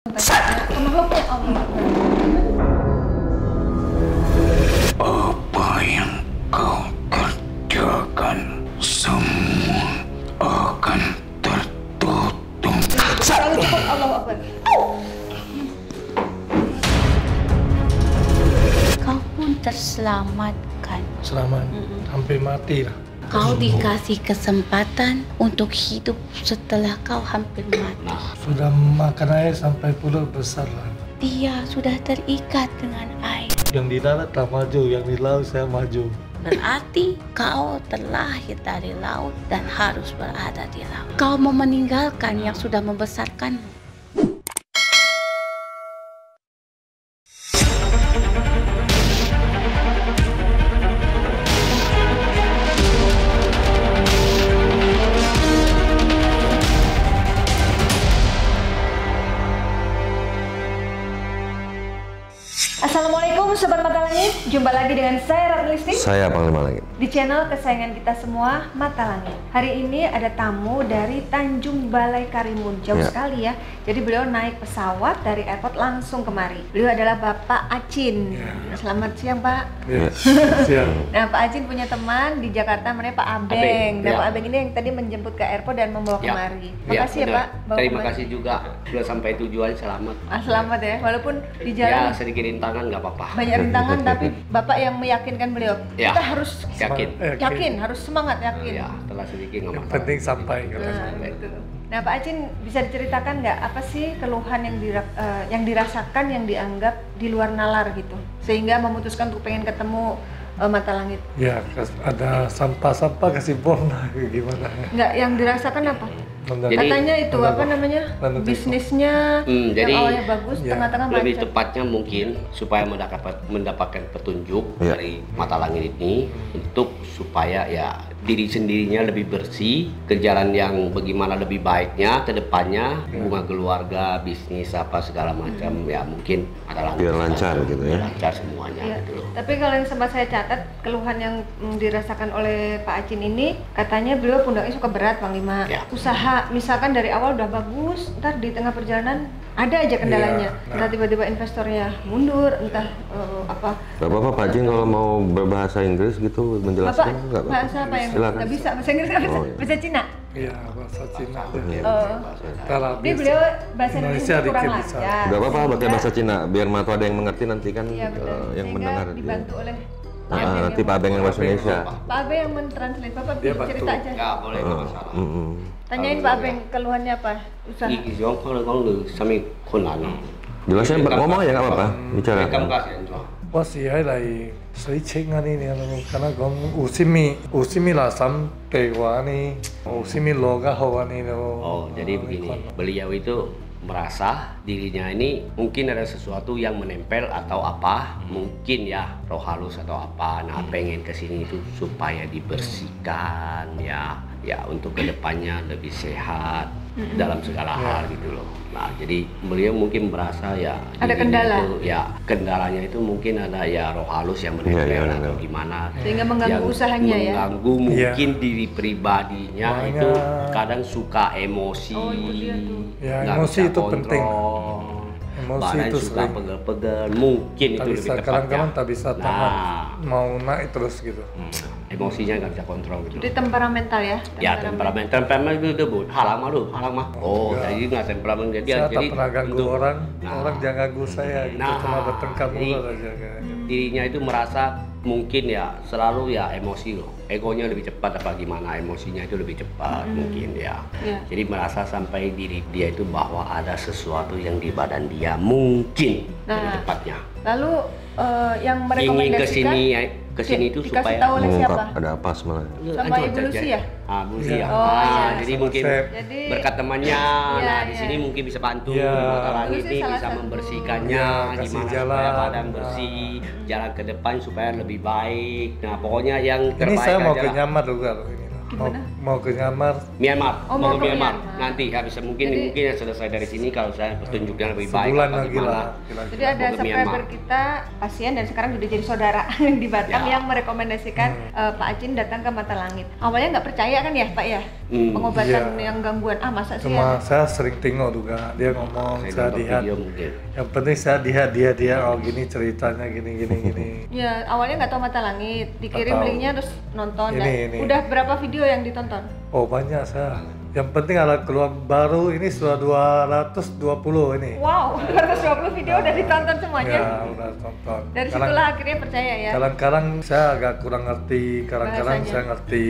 Apa yang kau kerjakan semua akan tertutup. Kau pun terselamatkan. Selamat, hampir mati lah. Kau dikasih kesempatan untuk hidup setelah kau hampir mati. Sudah makan air sampai pulau besar lah. Dia sudah terikat dengan air. Yang di darat tak maju, yang di laut saya maju. Berarti kau terlahir dari laut dan harus berada di laut. Kau mau meninggalkan yang sudah membesarkanmu. Assalamualaikum Sobat Mata Langit, jumpa lagi dengan saya Ratna Listi. Saya Panglima Langit. Di channel kesayangan kita semua, Mata Langit. Hari ini ada tamu dari Tanjung Balai Karimun, jauh sekali ya. Jadi beliau naik pesawat dari airport langsung kemari. Beliau adalah Bapak Acin. Selamat siang Pak. Siang. Nah Pak Acin punya teman di Jakarta, namanya Pak Abeng. Nah Pak Abeng ini yang tadi menjemput ke airport dan membawa kemari. Makasih ya Pak. Terima kasih juga sudah sampai tujuan selamat. Selamat ya, walaupun di jalan ya sedikit rintangan nggak apa-apa. Banyak rintangan tapi Bapak yang meyakinkan beliau. Ya, Kita harus yakin. Harus semangat yakin. Ya, telah sedikit nggak Yang masalah. penting sampai. Nah Pak Acin bisa diceritakan nggak apa sih keluhan yang dirasakan yang dianggap di luar nalar gitu sehingga memutuskan untuk pengen ketemu Mata Langit? Ya, ada sampah-sampah kasih bom lah, gimana? Nggak, yang dirasakan apa? Jadi, katanya itu apa namanya bisnisnya jadi yang awalnya bagus, tengah-tengah lebih macet. tepatnya mungkin supaya mendapatkan petunjuk dari Mata Langit ini untuk supaya ya diri sendirinya lebih bersih, ke jalan yang bagaimana lebih baiknya ke depannya, hubungan keluarga, bisnis apa segala macam ya mungkin Mata Langit Biar lancar gitu ya. lancar semuanya Ya. gitu loh. Tapi kalau yang sempat saya catat keluhan yang dirasakan oleh Pak Acin ini katanya beliau pundaknya suka berat Panglima. Ya. Usaha misalkan dari awal udah bagus, ntar di tengah perjalanan ada aja kendalanya. Entah tiba-tiba investornya mundur, entah apa. Gak apa-apa Pak Jin kalau mau berbahasa Inggris gitu Bapak menjelaskan nggak apa-apa. bahasa apa yang Silakan. nggak bisa? Bahasa Inggris nggak bisa? Oh, iya. Bahasa Cina? Iya, bahasa Cina. Ini beliau bahasa Indonesia kurang bisa. lancar. Gak apa-apa pakai Sehingga- bahasa Cina biar matu ada yang mengerti nanti kan Iya, betul. yang Sehingga mendengar. dibantu oleh Nanti Pak Abeng yang bahasa Indonesia. Pak Abeng yang mentranslate. Bapak Dia cerita bantu. aja. Ya boleh nggak masalah. Tanyain Pak Abeng keluhannya apa? Usaha. Di Giong kalau lu sami kunan. Jelasnya ngomong aja nggak apa-apa, bicara. Kamu kasih aja. 我是喺嚟水清啊呢啲咯，咁樣講有什麼垃圾地話呢？有什麼路嘅好啊呢咯？ Oh, jadi begini, beliau itu merasa dirinya ini mungkin ada sesuatu yang menempel atau apa, mungkin ya roh halus atau apa. Nah, pengen kesini itu supaya dibersihkan ya untuk kedepannya lebih sehat dalam segala hal gitu loh. Nah, jadi beliau mungkin merasa ya Ada dirinya kendala. itu, ya kendalanya itu mungkin ada ya roh halus yang menempel Iya, atau gimana. Sehingga mengganggu yang usahanya ya? mengganggu mungkin diri pribadinya Banyak. itu kadang suka emosi. Oh, itu dia tuh. Ya, nggak emosi bisa itu penting. kontrol. Emosi Badan itu suka sering. pegel-pegel, mungkin Tak itu bisa, lebih tepatnya. kadang-kadang tak bisa tahan, Nah, mau naik terus gitu. emosinya nggak bisa kontrol gitu. Jadi temperamental ya? Ya temperamen itu debut halang mah. Oh, Enggak. jadi nggak temperamen Saya tak jadi pernah ganggu untuk- orang, Nah. orang jangan ganggu saya gitu, Nah, cuma bertengkar jadi- mulu aja. dirinya itu merasa mungkin ya selalu ya emosi loh, egonya lebih cepat apa gimana, emosinya itu lebih cepat mungkin ya. Iya. Jadi merasa sampai diri dia itu bahwa ada sesuatu yang di badan dia mungkin lebih Nah, tepatnya lalu yang ingin merekomendasikan kesini itu dikasih supaya tahu oleh siapa? Mengungkap ada apa sebenarnya. Sama Ibu Lucy ya? Ah, Bu Lucy Iya. ya. Oh, iya. Jadi Sama mungkin Sep. Jadi berkat temannya, Iya, nah di iya. sini mungkin bisa bantu Iya. Mata Langit Bu Lucy ini salah bisa satu. membersihkannya, Iya, kasih gimana jalan. supaya badan bersih, jalan ke depan supaya lebih baik. Nah pokoknya yang Ini terbaik saya mau aja ke lah. Nyamar juga loh ini. Mau, Gimana? mau ke Myanmar. Myanmar, Oh, mau ke Myanmar. Myanmar. Nanti habis mungkin Jadi- ya selesai dari sini kalau saya petunjuknya lebih baik Sebulan atau lagi gimana. lah. Jadi ada Mau ke subscriber Myanmar. kita pasien dan sekarang sudah jadi saudara di Batam Ya. yang merekomendasikan Pak Acin datang ke Mata Langit. Awalnya nggak percaya kan ya Pak ya pengobatan Iya. yang gangguan masa sih Cuma ya? saya sering tengok juga dia ngomong, saya nonton lihat. video mungkin. Yang penting saya lihat dia oh gini ceritanya gini. Ya awalnya nggak tahu Mata Langit, dikirim Nggak tahu. linknya terus nonton. Ini. Udah berapa video yang ditonton? Oh banyak saya. Yang penting ada keluar baru ini sudah 220 ini. Wow, 220 video udah ditonton semuanya. Ya udah tonton. Dari situlah akhirnya percaya ya. Kadang-kadang saya agak kurang ngerti, kadang-kadang Bahasanya. saya ngerti.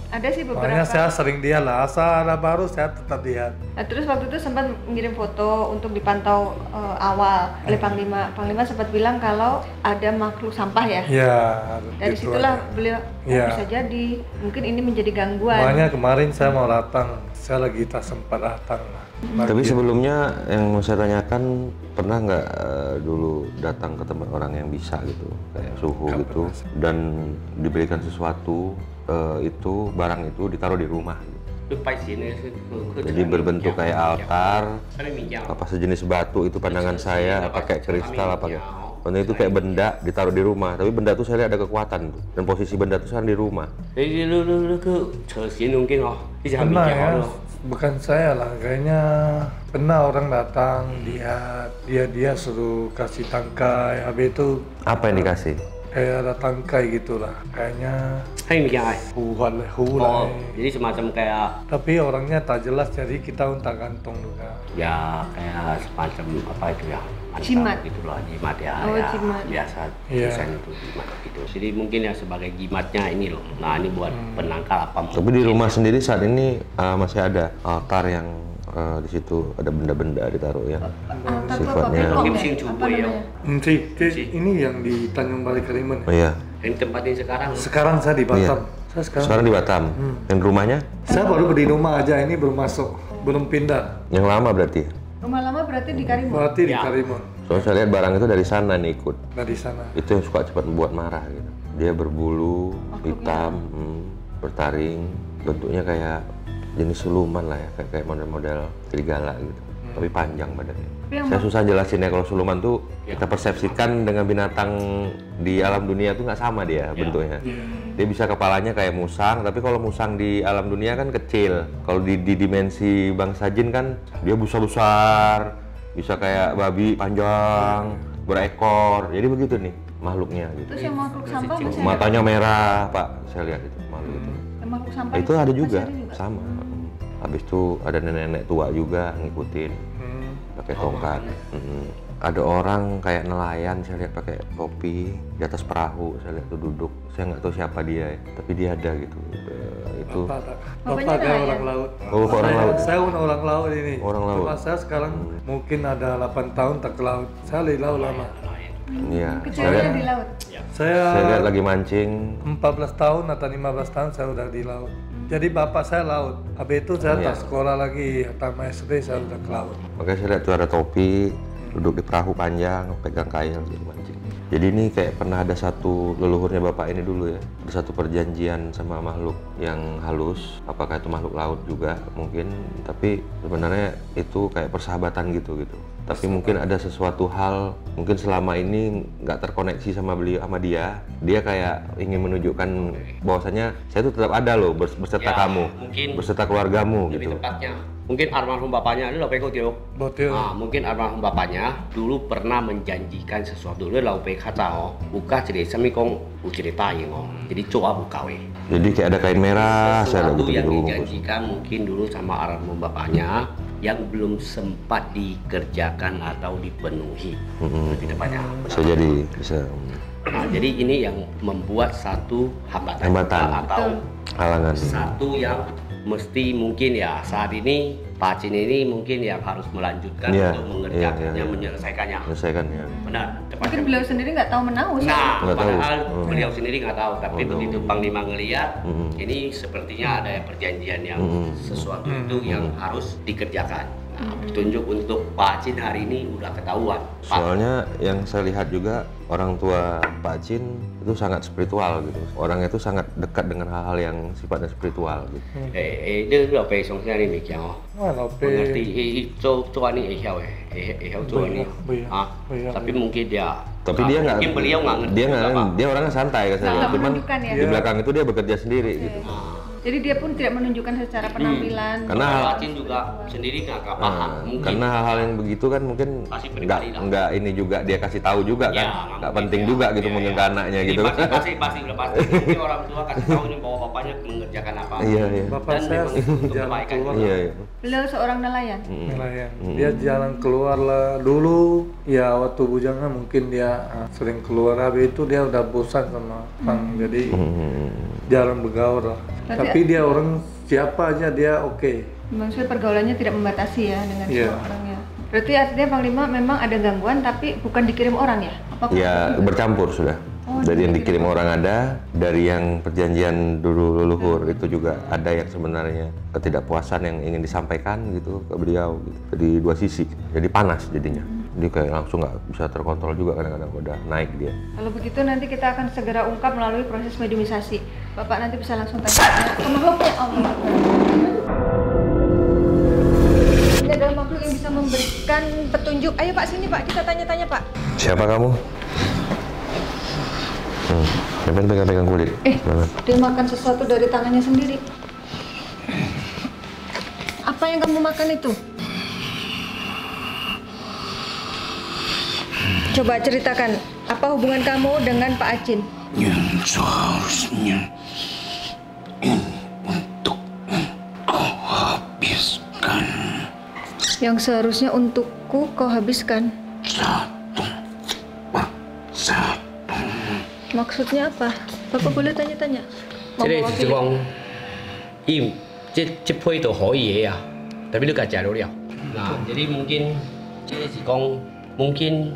Ada sih beberapa. Makanya saya sering dia lah, asal ada baru saya tetap lihat. Nah, terus waktu itu sempat mengirim foto untuk dipantau awal oleh Panglima. Panglima sempat bilang kalau ada makhluk sampah ya. Ya, Dari gitu situlah aja. beliau Iya. bisa jadi mungkin ini menjadi gangguan. Makanya kemarin saya mau datang, saya lagi tak sempat datang. Tapi sebelumnya yang mau saya tanyakan, pernah nggak dulu datang ke tempat orang yang bisa gitu, kayak suhu Nggak gitu, dan diberikan sesuatu itu barang itu ditaruh di rumah. Lupa sini. Jadi berbentuk kayak altar, Saya minjam. apa sejenis batu itu pandangan saya, apa kayak kristal apa kayak. Pokoknya itu kayak benda ditaruh di rumah, tapi benda itu saya lihat ada kekuatan tuh, dan posisi benda itu sekarang di rumah. Jadi lu ke Chelsea mungkin jangan Pernah minjam ya, lo. bukan saya lah, kayaknya pernah orang datang, dia suruh kasih tangkai, habis itu Apa yang dikasih? kayak ada tangkai gitulah, kayaknya Hai minjam ai. hulan Oh, jadi semacam kayak tapi orangnya tak jelas, jadi kita unta gantung juga. ya kayak semacam apa itu ya? Mantap Jimat. gitu loh, jimat ya. Oh, ya, jimat. Biasa Iya. tulisan itu jimat gitu. Jadi mungkin ya sebagai jimatnya ini loh. Nah, ini buat penangkal apa Tapi di rumah sendiri saat ini masih ada altar yang di situ ada benda-benda ditaruh ya. Altar tuh apa? Sifatnya. Bekong Kim ya? Sing Apa Cubo ya. namanya? Ini yang di Tanjung Balai Karimun. Oh iya. Yang tempat ini sekarang Sekarang saya di Batam. Iya. Saya sekarang, Sekarang di Batam. Dan rumahnya saya baru di rumah aja, ini belum masuk, belum pindah. yang lama berarti. Rumah lama berarti di Karimun. Berarti di Ya. Karimun, Soalnya saya lihat barang itu dari sana nih ikut. dari sana. Itu yang suka cepat membuat marah gitu. Dia berbulu hitam, bertaring, bentuknya kayak jenis siluman lah ya, kayak model-model serigala gitu. Tapi panjang badannya. Tapi yang Saya susah jelasinnya kalau siluman tuh kita persepsikan dengan binatang di alam dunia tuh nggak sama dia bentuknya. Dia bisa kepalanya kayak musang, tapi kalau musang di alam dunia kan kecil. Kalau di dimensi bangsa jin kan dia besar-besar, bisa kayak babi panjang, berekor. Jadi begitu nih makhluknya gitu. Terus yang makhluk sampah masih ada? Matanya merah, Pak. Saya lihat itu makhluk itu. Yang makhluk sampah Itu ada masih juga, ada juga? sama. Habis itu ada nenek-nenek tua juga ngikutin pakai tongkat. Ada orang kayak nelayan, saya lihat pakai topi di atas perahu, saya lihat tuh duduk. Saya nggak tahu siapa dia ya, tapi dia ada gitu. Itu Bapaknya Bapak nelayan? orang laut. Oh, Bapak orang laut. Saya orang laut ini. Orang laut. Cuma saya sekarang mungkin ada 8 tahun tak ke laut. Saya di laut lama. iya. Saya Kecilnya lihat, di laut. Saya saya lihat lagi mancing. 14 tahun atau 15 tahun saya udah di laut. Jadi bapak saya laut. Habis itu saya tak sekolah lagi, tamat SD saya udah ke laut. Makanya saya lihat tuh ada topi, duduk di perahu panjang, pegang kail jadi mancing. Jadi ini kayak pernah ada satu leluhurnya bapak ini dulu ya, ada satu perjanjian sama makhluk yang halus, apakah itu makhluk laut juga mungkin, tapi sebenarnya itu kayak persahabatan gitu. Tapi mungkin ada sesuatu hal, mungkin selama ini nggak terkoneksi sama beliau, sama dia kayak ingin menunjukkan bahwasanya saya itu tetap ada loh berserta Ya, kamu, mungkin berserta keluargamu lebih gitu. tepatnya. Mungkin almarhum bapaknya itu lapeko tio. Botil. Nah, mungkin almarhum bapaknya dulu pernah menjanjikan sesuatu. Lu lau pe kata buka cerita sami kong cerita Jadi coba buka we. Jadi kayak ada kain merah, saya lihat Sesuatu gitu yang dulu. dijanjikan mungkin dulu sama almarhum bapaknya yang belum sempat dikerjakan atau dipenuhi. Lebih tepatnya. Bisa jadi, bisa Nah, jadi ini yang membuat satu hambatan, Hambatan. atau halangan. satu yang mesti mungkin ya saat ini Pak Acin ini mungkin yang harus melanjutkan Iya, untuk mengerjakannya, iya. menyelesaikannya. Menyelesaikannya. Benar, Mungkin tepatnya. beliau sendiri nggak tahu menau. Nah, Nggak tahu. padahal beliau sendiri nggak tahu, tapi Nggak tahu. begitu Panglima ngelihat, ini sepertinya ada perjanjian yang sesuatu itu yang harus dikerjakan. Nah, petunjuk untuk Pak Acin hari ini udah ketahuan. Pak. Soalnya yang saya lihat juga orang tua Pak Cin itu sangat spiritual gitu. Orangnya itu sangat dekat dengan hal-hal yang sifatnya spiritual gitu. Dia udah pe song sini nih kiao. Wah, lo Mengerti coba nih coba nih. Tapi mungkin tapi dia nggak, mungkin beliau nggak ngerti. Dia orangnya santai kan saya. Cuman ya? di belakang itu dia bekerja sendiri gitu. Jadi dia pun tidak menunjukkan secara penampilan. Karena Acin juga sendiri nggak paham. Mungkin. Karena hal-hal yang begitu kan mungkin Pasti pribadi lah. nggak ini juga dia kasih tahu juga kan, nggak penting juga gitu mungkin ke anaknya Jadi gitu. pasti udah pasti. Mungkin orang tua kasih tahu nih bahwa bapaknya mengerjakan apa. Iya. Bapak Dan saya memang untuk jalan kebaikan. keluar. Iya. Beliau seorang nelayan. Nelayan. Dia jalan keluar lah dulu. Ya waktu bujangan mungkin dia sering keluar. Habis itu dia udah bosan sama Pang. Jadi jarang bergaul lah. Tapi dia orang siapa aja dia oke. Maksudnya pergaulannya tidak membatasi ya dengan semua orangnya. Berarti artinya Panglima memang ada gangguan tapi bukan dikirim orang ya? Apakah Ya bercampur sudah. Dari yang dikirim orang ada, dari yang perjanjian dulu leluhur itu juga ada yang sebenarnya ketidakpuasan yang ingin disampaikan gitu ke beliau gitu. Jadi dua sisi, jadi panas jadinya. Dia kayak langsung nggak bisa terkontrol juga kadang-kadang udah naik dia. Kalau begitu nanti kita akan segera ungkap melalui proses mediumisasi. Bapak nanti bisa langsung tanya ke makhluknya Allah. Ini adalah makhluk yang bisa memberikan petunjuk. Ayo Pak, sini Pak, kita tanya-tanya Pak. Siapa kamu? Jangan pegang-pegang kulit. Dia makan sesuatu dari tangannya sendiri. Apa yang kamu makan itu? Coba ceritakan, apa hubungan kamu dengan Pak Acin? Yang seharusnya ini untuk kau habiskan. Yang seharusnya untukku kau habiskan. Satu persatu. Maksudnya apa? Bapak boleh tanya-tanya? Jadi Cikong im cepoi itu hoi ya, tapi itu gak jauh ya. Nah, jadi mungkin jadi Cikong mungkin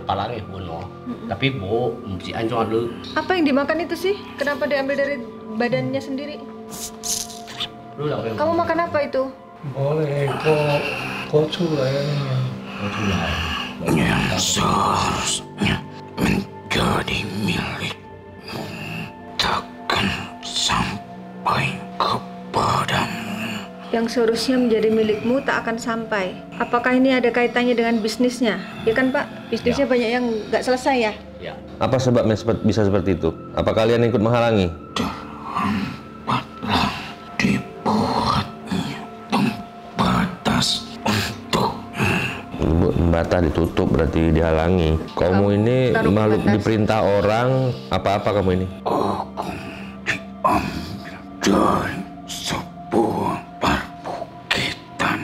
palangnya bunuh, tapi bo mesti anjong dulu. Apa yang dimakan itu sih? Kenapa diambil dari badannya sendiri? Kamu makan apa itu? Boleh kau culai Yang seharusnya menjadi milikmu takkan sampai kepadamu. Yang seharusnya menjadi milikmu tak akan sampai. Apakah ini ada kaitannya dengan bisnisnya? Ya kan Pak, bisnisnya banyak yang nggak selesai ya? Ya. Apa sebabnya bisa seperti itu? Apa kalian ikut menghalangi? Terhambatlah dibuatnya pembatas untuk Batas ditutup berarti dihalangi. Kamu ini taruh makhluk pembatas. diperintah orang apa kamu ini? aku diambil dari sebuah perbukitan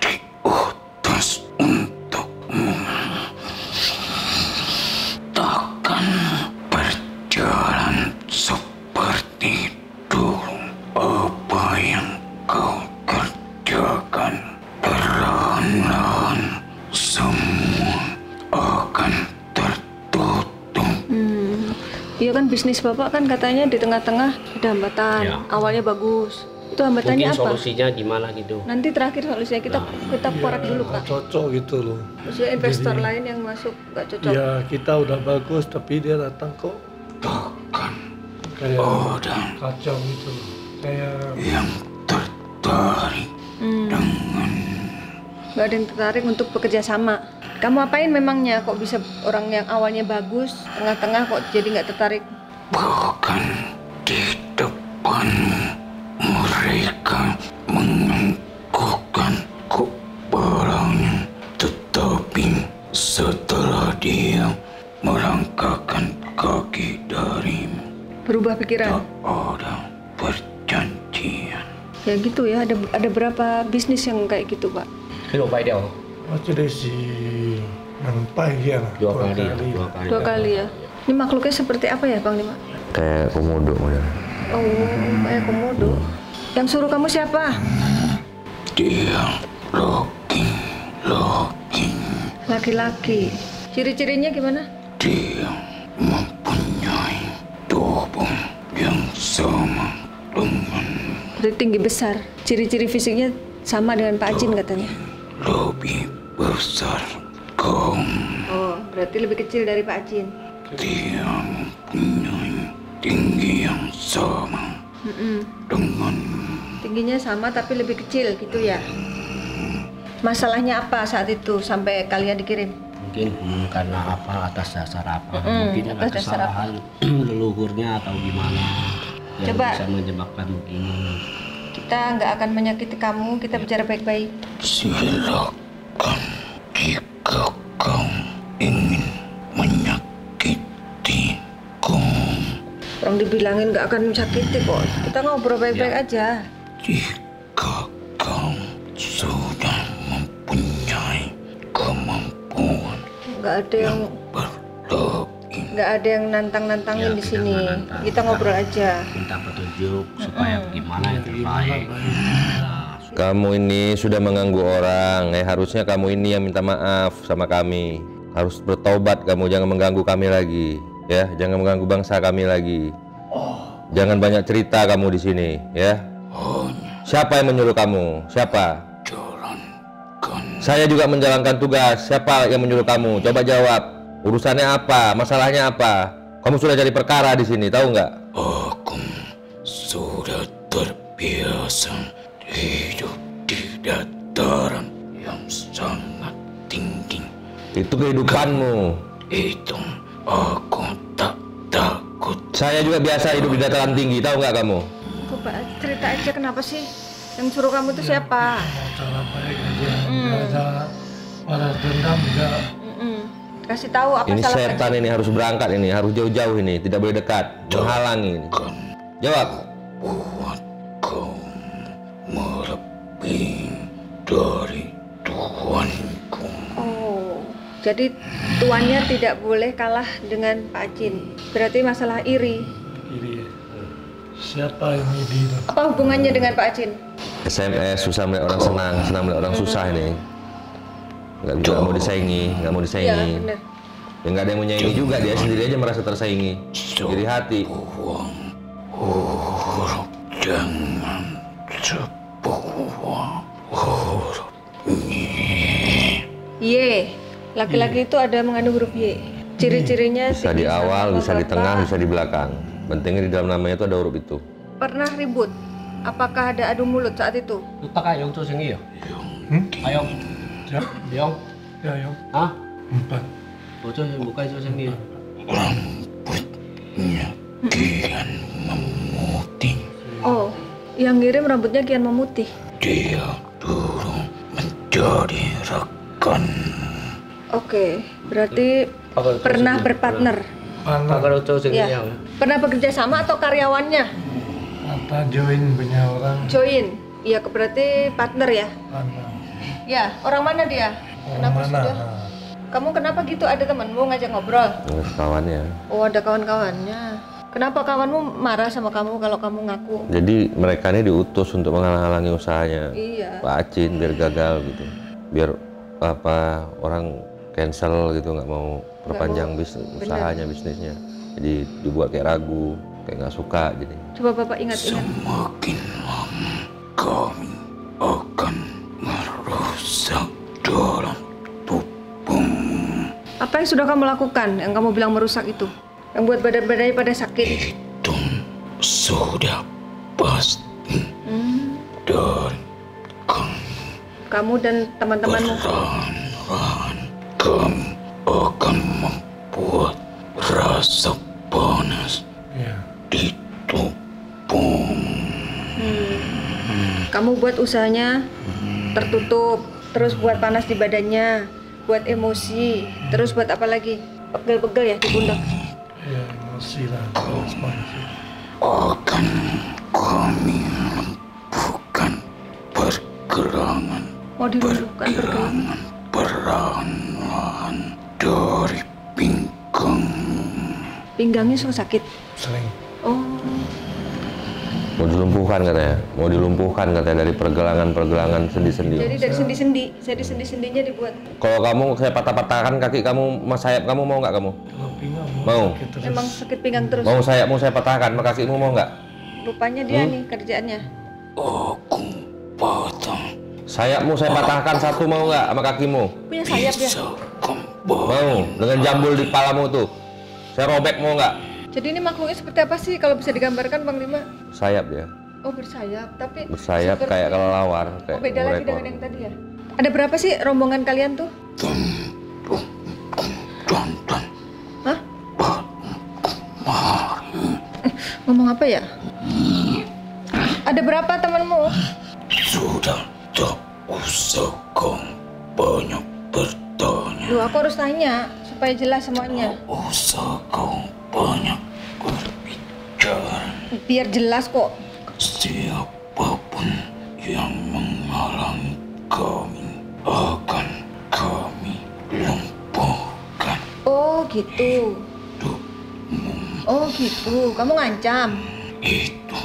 diutus untukmu. Takkan berjalan seperti dulu. Apa yang kau kerjakan perlahan-lahan semua akan tertutup. Iya kan bisnis Bapak kan katanya di tengah-tengah ada hambatan. Ya. Awalnya bagus. Itu hambatannya Mungkin apa? solusinya gimana gitu. Nanti terakhir solusinya kita korek dulu Pak. cocok gitu loh. Maksudnya investor lain yang masuk nggak cocok. Ya kita udah bagus tapi dia datang kok Takkan kayak ada kacau gitu. Kayak yang tertarik dengan Nggak ada yang tertarik untuk bekerja sama. Kamu apain memangnya kok bisa orang yang awalnya bagus, tengah-tengah kok jadi nggak tertarik? bahkan di depanmu mereka menganggukkan kepalanya, tetapi setelah dia melangkahkan kaki darimu Berubah pikiran? tak ada perjanjian. Ya gitu ya, ada berapa bisnis yang kayak gitu Pak? Khi độ bay đeo macam dari si nampai dia lah. dua kali. Dua kali ya? Ini makhluknya seperti apa ya Bang Lima? Kayak komodo model. Oh, kayak komodo. Yang suruh kamu siapa? Dia Laki-laki. Ciri-cirinya gimana? dia mempunyai tubuh yang sama dengan Berarti tinggi besar. Ciri-ciri fisiknya sama dengan Pak Acin katanya. lebih besar kaum. Oh, berarti lebih kecil dari Pak Acin. dia mempunyai tinggi yang sama dengan Tingginya sama tapi lebih kecil gitu ya. Masalahnya apa saat itu sampai kalian dikirim? Mungkin karena apa, atas dasar apa, mungkin ada atas dasar kesalahan leluhurnya atau gimana yang Coba. bisa menyebabkan begini. Kita nggak akan menyakiti kamu, kita bicara baik-baik. silakan jika kau ingin menyakitiku. Orang dibilangin nggak akan menyakiti kok. Kita ngobrol baik-baik aja. Jika kau sudah mempunyai kemampuan Nggak ada yang berlebih, nggak ada yang nantang-nantangin Ya, di kita sini. nggak nantang. Kita ngobrol aja. Minta petunjuk supaya gimana yang terbaik. Kamu ini sudah mengganggu orang. Harusnya kamu ini yang minta maaf sama kami. Harus bertobat kamu, jangan mengganggu kami lagi. Ya, jangan mengganggu bangsa kami lagi. Jangan banyak cerita kamu di sini, ya. Siapa yang menyuruh kamu? Siapa? jalankan Saya juga menjalankan tugas. Siapa yang menyuruh kamu? Coba jawab. Urusannya apa? Masalahnya apa? Kamu sudah cari perkara di sini, tahu nggak? aku sudah terbiasa hidup di dataran yang sangat tinggi. Itu kehidupanmu. Itu aku tak takut. Saya juga biasa hidup di dataran tinggi, tahu nggak kamu? Coba cerita aja kenapa sih yang suruh kamu itu siapa? Cara baik aja, nggak ada balas dendam enggak. Kasih tahu apa Ini salah setan ini harus berangkat ini, harus jauh-jauh ini, tidak boleh dekat, menghalangi ini. Jawab. Buat kau melebih dari tuanku. Oh, jadi tuannya tidak boleh kalah dengan Pak Acin. Berarti masalah iri. Iri. Siapa yang iri itu? Apa hubungannya dengan Pak Acin? SMS susah melihat orang senang, senang melihat orang susah ini. Nggak mau disaingi, nggak mau Iya, disaingi. benar. Ya nggak ada yang menyaingi juga, dia sendiri aja merasa tersaingi. Iri hati. Huruf dengan sebuah huruf Y. Laki-laki itu ada mengandung huruf Y. Ciri-cirinya Bisa di tinggi sama awal, bisa di bapak. tengah, bisa di belakang. Pentingnya di dalam namanya itu ada huruf itu. Pernah ribut? Apakah ada adu mulut saat itu? Lupa kayong tuh sini ya? Kayong, Ya, Yong, ya, yuk. hah? 4. Bocor buka itu sini. rambutnya kian memutih. Oh, yang ngirim rambutnya kian memutih. Dia dulu menjadi rekan. Oke, berarti pernah berpartner. Panas. Kalau tuh sini Ya. ya. Pernah bekerja sama atau karyawannya? Apa join punya orang? Join. Iya, berarti partner ya? Panas. Ya, orang mana dia? Orang Kenapa mana? sudah? Kamu kenapa gitu? Ada temanmu ngajak ngobrol? Terus kawannya. Oh, ada kawan-kawannya. Kenapa kawanmu marah sama kamu kalau kamu ngaku? Jadi mereka ini diutus untuk menghalang-halangi usahanya Iya. Pak Acin biar gagal gitu, biar apa orang cancel gitu, nggak mau perpanjang bisnis usahanya, bisnisnya. Jadi dibuat kayak ragu, kayak nggak suka jadi. Coba Bapak ingat-ingat. Semakin lama kami akan merusak dalam tubuhmu. Apa yang sudah kamu lakukan yang kamu bilang merusak itu? Yang buat badan-badannya pada sakit? Itu sudah pasti dari Kamu dan teman-temanmu? perlahan-lahan kami akan membuat rasa panas Ya. di tubuh. Kamu buat usahanya tertutup, terus buat panas di badannya, buat emosi, terus buat apa lagi? Pegel-pegel ya di pundak. Ya, emosi lah, ekspansi. Akan kami lumpuhkan pergelangan Mau dilumpuhkan pergelangan. perlahan-lahan dari pinggang. Pinggangnya suka sakit. Sering. Oh, Mau dilumpuhkan katanya, mau dilumpuhkan katanya dari pergelangan sendi-sendi. jadi dari sendi-sendi, jadi sendi-sendinya dibuat. Kalau kamu saya patah-patahkan kaki kamu, mas sayap kamu mau nggak kamu? Kalau pinggang Mau. sakit terus. Emang sakit pinggang terus. Mau sayapmu saya patahkan, sama kakimu mau nggak? Rupanya dia nih kerjaannya. Aku patah Sayapmu saya patahkan satu mau nggak sama kakimu? Punya sayap ya? bisa kembali Mau dengan jambul di kepalamu tuh. Saya robek mau nggak? Jadi ini makhluknya seperti apa sih kalau bisa digambarkan Bang Lima? Sayap ya. Oh bersayap, tapi Bersayap seperti- kayak kelelawar, Oh kayak beda lagi ekor. dengan yang tadi ya. Ada berapa sih rombongan kalian tuh? Jantan Hah? Ngomong apa ya? Ada berapa temanmu? sudah tak usah kau banyak bertanya. Loh, aku harus tanya supaya jelas semuanya. Usah kau banyak berbicara. Biar jelas kok. Siapapun yang menghalangi kami akan kami lumpuhkan. Oh gitu. Oh gitu. Kamu ngancam. Itu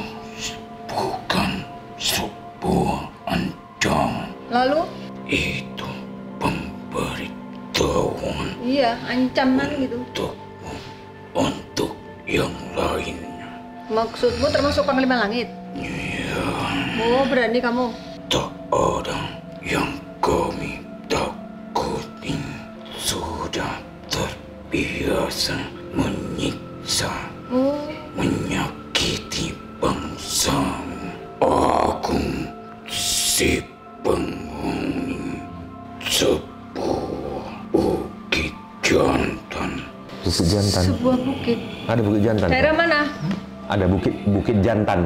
bukan sebuah ancaman. Lalu? Itu pemberitahuan Iya, ancaman gitu. untuk yang lainnya. Maksudmu termasuk Panglima Langit? Ya, Oh, berani kamu. tak ada yang kami takuti. Sudah terbiasa menyiksa, Oh, menyakiti bangsa. Aku si penghuni sebuah bukit jantan. Bukit Jantan. sebuah bukit. Ada Bukit Jantan. Daerah mana? Ada Bukit Jantan.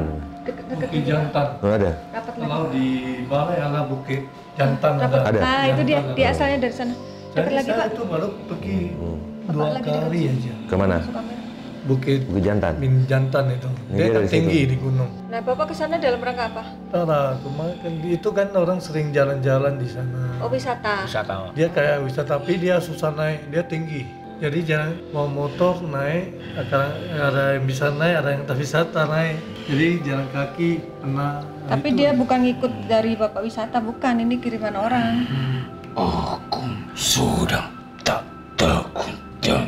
Bukit Jantan. Oh, ada. Rapat lagi. Kalau di Balai ada Bukit Jantan Rapat. ada. Ada. Ah, itu dia Jantan dia ada. asalnya dari sana. Rapat Jadi lagi, saya Pak. itu baru pergi Bapak 2 lagi kali aja. Kemana? Bukit Bukit Jantan. Jantan itu. Ini Dia dia kan dari tinggi situ. di gunung. Nah, Bapak ke sana dalam rangka apa? Tara, kemarin kan itu kan orang sering jalan-jalan di sana. Oh, wisata. Dia kayak wisata, tapi dia susah naik, dia tinggi. Jadi jangan mau motor naik, ada yang bisa naik, ada yang tak bisa naik. Jadi jalan kaki pernah. Tapi dia bukan ngikut dari Bapak wisata, bukan. Ini kiriman orang. Aku sudah tak takut dan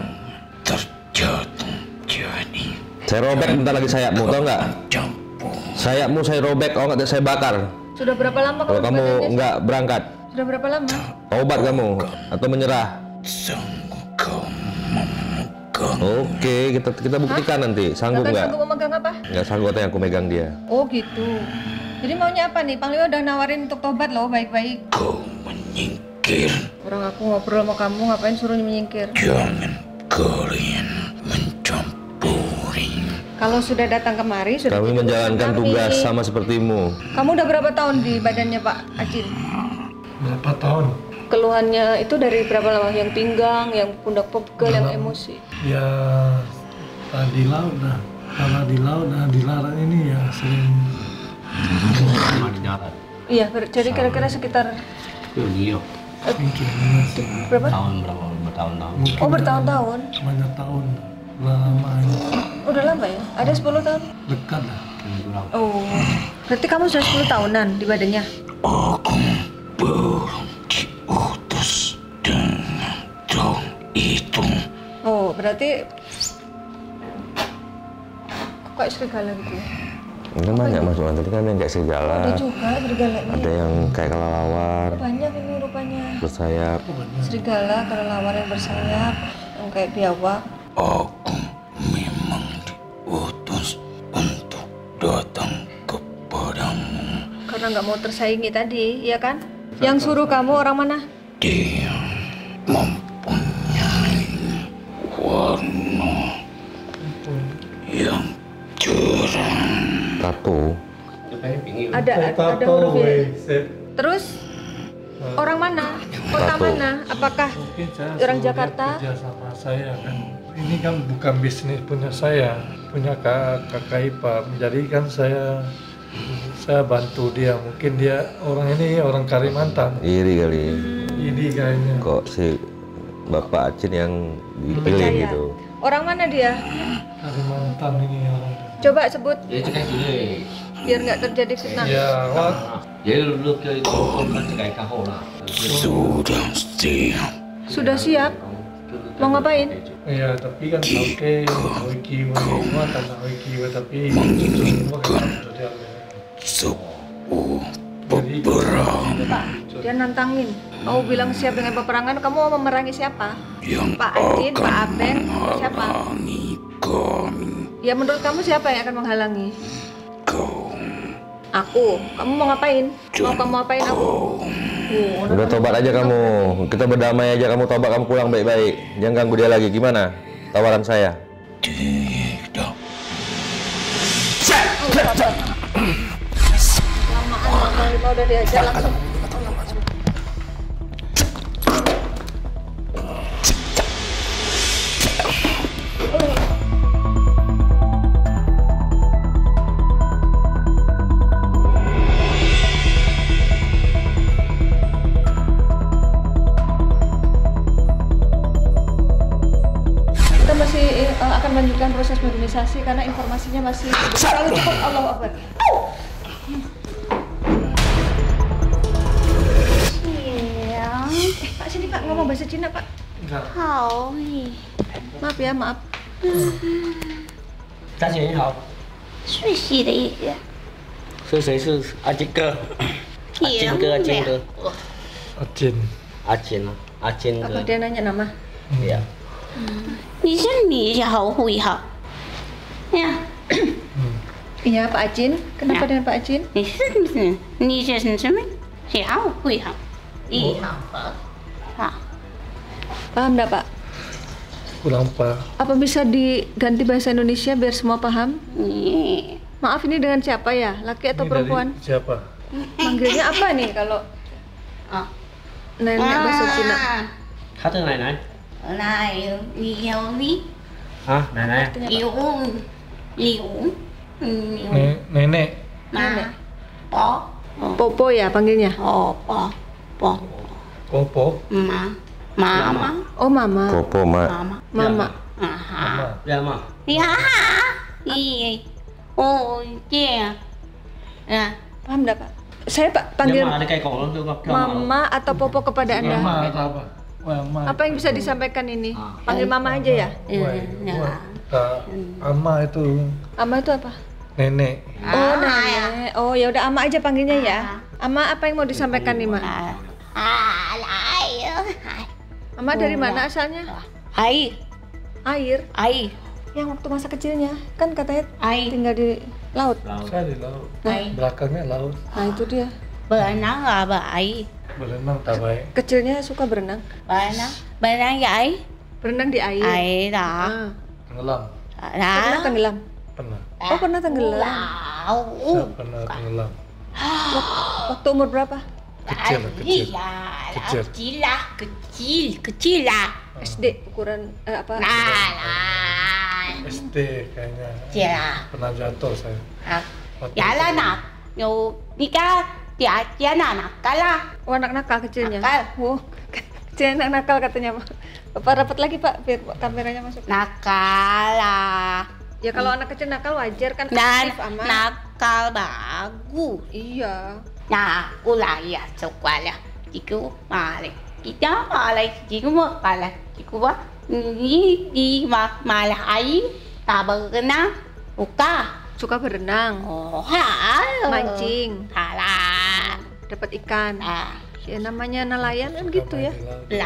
terjatuh. Jadi Saya robek bentar lagi sayapmu, tau nggak? campur Sayapmu saya robek, kalau nggak saya bakar. Sudah berapa lama Kalau kamu kamu di badannya? nggak berangkat, Sudah berapa lama? obat kamu atau menyerah. sanggup kau memegang. Oke, kita buktikan nanti. Sanggup Bahkan nggak? sanggup memegang apa? Nggak sanggup atau yang aku megang dia. Oh gitu. Jadi maunya apa nih? Panglima udah nawarin untuk tobat loh, baik-baik. Kau menyingkir. Orang aku ngobrol sama kamu, ngapain suruh menyingkir? Jangan kalian mencampuri. Kalau sudah datang kemari, sudah Kami jadi menjalankan urusan kami. tugas sama sepertimu. Kamu udah berapa tahun di badannya Pak Acin? Berapa tahun? Keluhannya itu dari berapa lama? Yang pinggang, yang pundak pegel, yang emosi. Ya di laut dah. Karena di laut, dilarang ini ya sering. Sama di darat. Iya, jadi kira-kira sekitar Itu dia berapa? tahun berapa bertahun-tahun. Mungkin Oh, bertahun-tahun. banyak tahun. Udah lama ini. Udah lama ya? Ada 10 tahun? Dekat lah. Oh, berarti kamu sudah 10 tahunan di badannya? Aku belum diutus dengan daun itu. Oh, berarti kok kayak serigala gitu ya? Kan banyak masukan tadi kan yang kayak serigala, Ada juga serigalanya. ada yang kayak kelelawar, Banyak ini rupanya. bersayap. Serigala, kelelawar yang bersayap, yang kayak biawak. Aku memang diutus untuk datang kepadamu. Karena nggak mau tersaingi tadi, iya kan? Yang suruh kamu orang mana? Dia mempunyai warna yang cerah. Tato. Ada huruf ya. Terus orang mana? Kota Tato. mana? Apakah Mungkin saya orang suruh dia Jakarta? kerja sama saya kan. Ini kan bukan bisnis punya saya, punya kakak ipar. Jadi kan saya bantu dia. Mungkin dia orang ini orang Kalimantan. Iri kali. Ini kayaknya. Kok si Bapak Acin yang dipilih percaya? gitu. Orang mana dia? Kalimantan ini orang. Coba sebut Dia cakap gini. biar nggak terjadi fitnah. Ya, wah. Dia dulu ke itu kan cakap kahol lah. Sudah siap. Sudah siap? Mau ngapain? Ya, tapi kan oke, Oiki mau tanah Oiki, tapi semua kan Sebuah peperangan Dia nantangin. Kamu bilang siap dengan peperangan, kamu mau memerangi siapa? Yang Pak Ajin, Pak akan Abeng, siapa? menghalangi kami. Ya menurut kamu siapa yang akan menghalangi? Kau Aku. Kamu mau ngapain? Mau kamu apain aku? Udah tobat aja kamu. Kita berdamai aja, kamu tobat, kamu pulang baik-baik. Jangan ganggu dia lagi. Gimana tawaran saya? tidak. Lamaan, Bang Lima udah diajar langsung. Kita masih akan melanjutkan proses mediumisasi karena informasinya masih terlalu cukup. Allahu Akbar. Pak sini Pak, ngomong bahasa Cina Pak. Hao, Maaf ya, maaf. 大姐你好，睡洗的意思。是谁？是阿金哥，阿金哥，阿金哥， Acin. 阿金啊，阿金 Apa 哥， dia nanya nama? ya. 你是你好会好，呀， Iya Pak Ajin. Kenapa Ya. dengan Pak Ajin? 你是什么？好会好，你好好。 Paham enggak Pak? Kurang pak. Apa bisa diganti bahasa Indonesia biar semua paham? Nih, Maaf ini dengan siapa ya? Laki atau Ini perempuan? dari siapa? Manggilnya apa nih kalau ah, nenek bahasa Cina? 他的奶奶 là yêu lý, 啊，奶奶， yêu yêu Nenek. mà có Popo ya panggilnya? bỏ Popo. mama Oh Mama. Popo, Mak. Mama. aha ya ma, ya oh yeah nah Paham enggak Pak? Saya Pak ya panggil ma ada kayak kolong tuh kok. Mama atau Popo kepada Anda? Mama atau apa? Wah, Ma. Apa yang bisa disampaikan ini? Panggil Mama aja ya? Wah, Ama itu Ama itu apa? nenek. Oh nenek. Oh ya udah Ama aja panggilnya ya. Ama apa yang mau disampaikan nih Ma? Ama dari mana asalnya? ai Air. ai Yang waktu masa kecilnya kan katanya ai tinggal di laut. Saya di laut. ai Belakangnya laut. Nah itu dia. berenang là vậy Berenang tak baik. Kecilnya suka berenang. berenang vậy Berenang di air. ai đó Ah. Tenggelam. Pernah đó tenggelam? Pernah. Oh pernah tenggelam. Saya pernah tenggelam. Waktu umur berapa? Kecil, kecil. Kecil. kecil lah SD ukuran apa? SD kayaknya. kecil lah Pernah jatuh saya. Waktu dạ là nè nhiều đi ca dạ dạ nakal lah Oh anak nakal kecilnya. Nakal. Oh kecil anak nakal katanya Pak. Bapak rapat lagi Pak biar kameranya masuk. nakal lah Ya kalau anak kecil nakal wajar kan dan aktif Ama. nakal bagus Iya. nah aku lah ya suka lah jiku malik kita malik jiku mau kalah jiku bah di malah ai tak berenang buka Suka berenang, oh halo mancing, halah dapat ikan. ah Ya namanya nelayan kan gitu ya.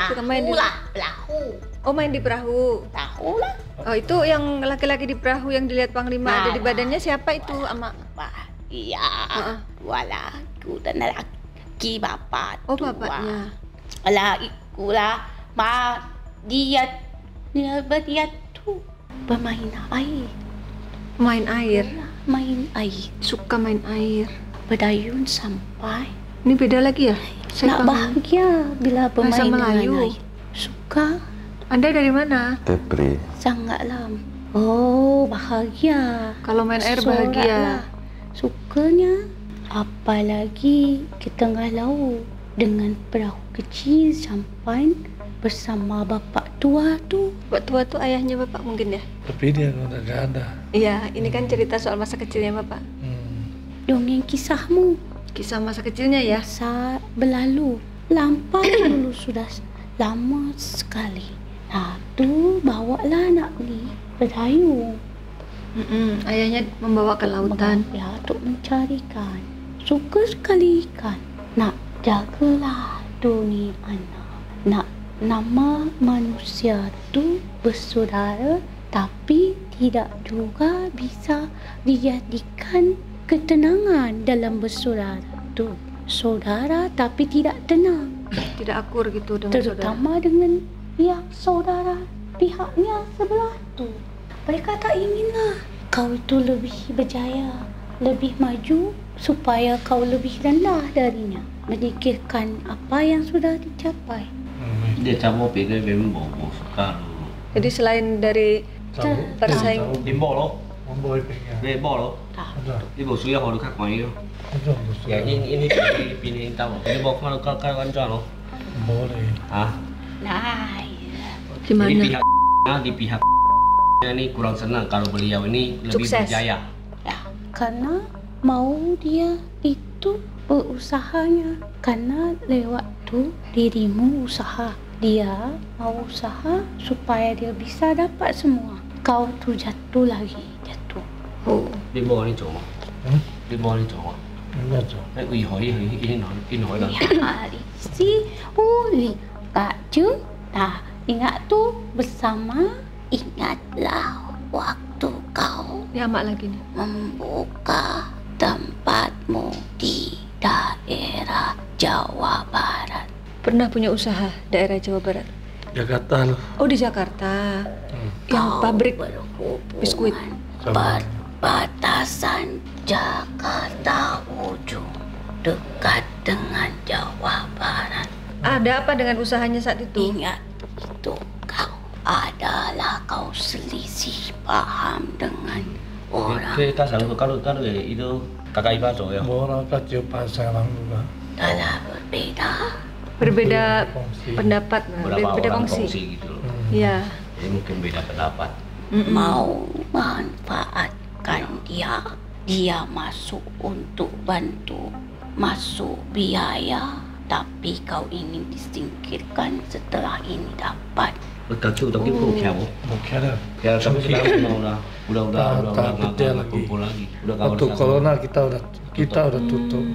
Suka main perahu di- lah perahu Oh main di perahu. tahu lah Oh itu yang laki-laki di perahu yang dilihat Panglima ada di badannya siapa itu Ama? Pak iya wala ku dan laki bapak Oh tua. bapaknya. Lah ikulah ma dia tuh bermain air Main air, main air suka main air. berdayun sampai Ini beda lagi ya? nak paham. bahagia bila bermain Bahasa dengan Melayu. air suka Anda dari mana? Kepri. sangatlah oh bahagia Kalau main air Sorak bahagia. lah. Sukanya apalagi ke tengah laut dengan perahu kecil sampai bersama bapak tua tu. Bapak tua tuh ayahnya Bapak mungkin ya? Tapi dia udah gak ada. Iya, ini kan cerita soal masa kecilnya Bapak. Dongeng kisahmu Kisah masa kecilnya ya? saat berlalu lampau dulu sudah lama sekali. Nah tu bawalah nak pergi berdayung. Ayahnya membawa ke lautan. Ya untuk mencari ikan. Suka sekali ikan. Nak jagalah dunia anak. Nama manusia tu bersaudara, tapi tidak juga bisa dijadikan ketenangan dalam bersaudara tu. Saudara tapi tidak tenang, Tidak akur gitu dengan saudara. terutama dengan pihak saudara pihaknya sebelah tu. Mereka tak inginlah kau itu lebih berjaya, lebih maju, supaya kau lebih rendah darinya, menyingkirkan apa yang sudah dicapai. Dia cabut pergi memang suka lu. Jadi selain dari bersaing, Đi bộ đâu? Không bơi về nhà. Đi bộ đâu? Tak. Đi bộ suy họ được khác ngoài đâu? Không được. Ya ini Philippines tahu. Đi bộ kan kan lo. Boleh. Ah. Nah, Jadi gimana? pihak ini kurang senang kalau beliau ini lebih Sukses. berjaya. ya, karena mau dia itu berusahanya, karena lewat tu dirimu usaha, dia mau usaha supaya dia bisa dapat semua. Kau tu jatuh lagi, jatuh. Oh, Đi bộ đi chỗ mà. Đi bộ đi chỗ mà. Enggak tuh. Cái ủy hội ini hỏi là Hari si uli kak Jun. Nah, ingat tu bersama, ingatlah waktu kau ini amak lagi nih. membuka tempatmu di daerah Jawa Barat. Pernah punya usaha daerah Jawa Barat? Jakarta loh. Oh, di Jakarta. Yang pabrik biskuit. Perbatasan Jakarta ujung dekat dengan Jawa Barat. Ada apa dengan usahanya saat itu? Ingat itu kau adalah kau selisih paham dengan orang cái ta sản của các đội itu kakak ipar rồi ya. Orang kecil pasaran juga. telah berbeda. Berbeda Kongsi. pendapat, Berapa beda orang kongsi. kongsi gitu loh. Iya. Jadi mungkin beda pendapat. Mau manfaatkan dia masuk untuk bantu, masuk biaya, tapi kau ingin disingkirkan setelah ini dapat. Betul tuh tapi belum khéo. Mungkin ada. Ya tapi sekarang udah Tak kerja lagi. kumpul lagi. Udah kawan Waktu sama. corona kita udah tutup.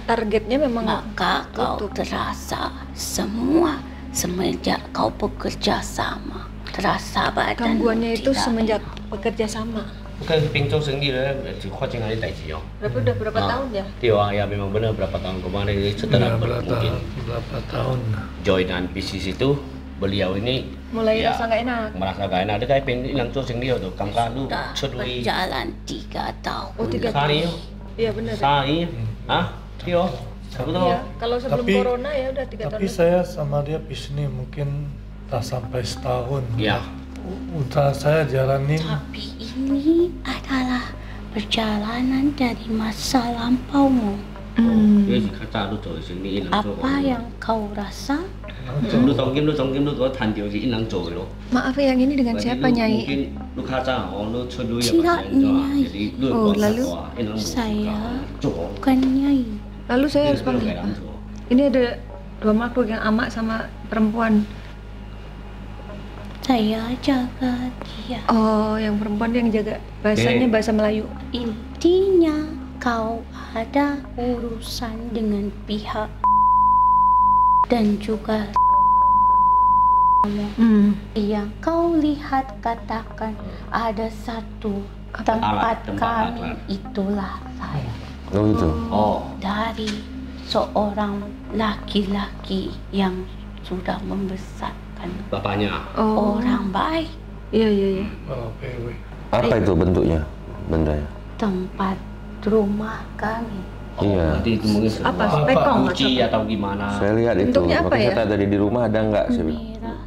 Targetnya memang Maka kau terasa semua semenjak kau bekerja sama. Terasa badan gangguannya itu semenjak bekerja sama. Bukan Pingchong sendiri chỉ khoa trên này tại chỉ Berapa udah berapa tahun ya? Iya, ya memang benar berapa tahun kemarin setelah mungkin berapa tahun. joinan bisnis itu beliau ini Mulai ya, rasa nggak enak. merasa gak enak. Ada kayak pengen yang cocok dia tuh, kamu kan lu sudah sedui berjalan 3 tahun. Oh, 3 sehari, Iya benar. sehari, ah, iya, betul. Iya, kalau sebelum Tapi- corona ya udah 3 tahun. Tapi saya sama dia bisnis mungkin tak sampai setahun. Ya, Usaha saya jalanin Tapi ini adalah perjalanan dari masa lampaumu. dia kata lu rồi sini ilang Apa yang kau rasa? lu tổng kiếm lu có thành điều gì ilang rồi lo. Maaf ya, yang ini dengan siapa Nyai? Mungkin lu kata lu sedui Tidak, Nyai. jadi lu Oh, buat lalu satu, ilang saya cowok. bukan Nyai. Lalu saya harus Dia panggil kayak apa? cowok. Ini ada dua makhluk yang amak sama perempuan. Saya jaga dia. Oh, yang perempuan yang jaga. Bahasanya bahasa Melayu. Intinya kau ada urusan dengan pihak dan juga yang kau lihat, katakan ada satu tempat tempat kami, alat. itulah saya. Oh gitu. Oh, Dari seorang laki-laki yang sudah membesarkan bapaknya. Oh. orang baik. Iya, iya, iya. kalau PW. Apa itu bentuknya? Bendanya? Tempat rumah kami. Oh, Iya. berarti itu mungkin Apa, sebuah spekong kunci atau atau gimana? Saya lihat itu. Bentuknya apa Makanya ya? saya tadi di rumah ada nggak? Saya bilang. Merah.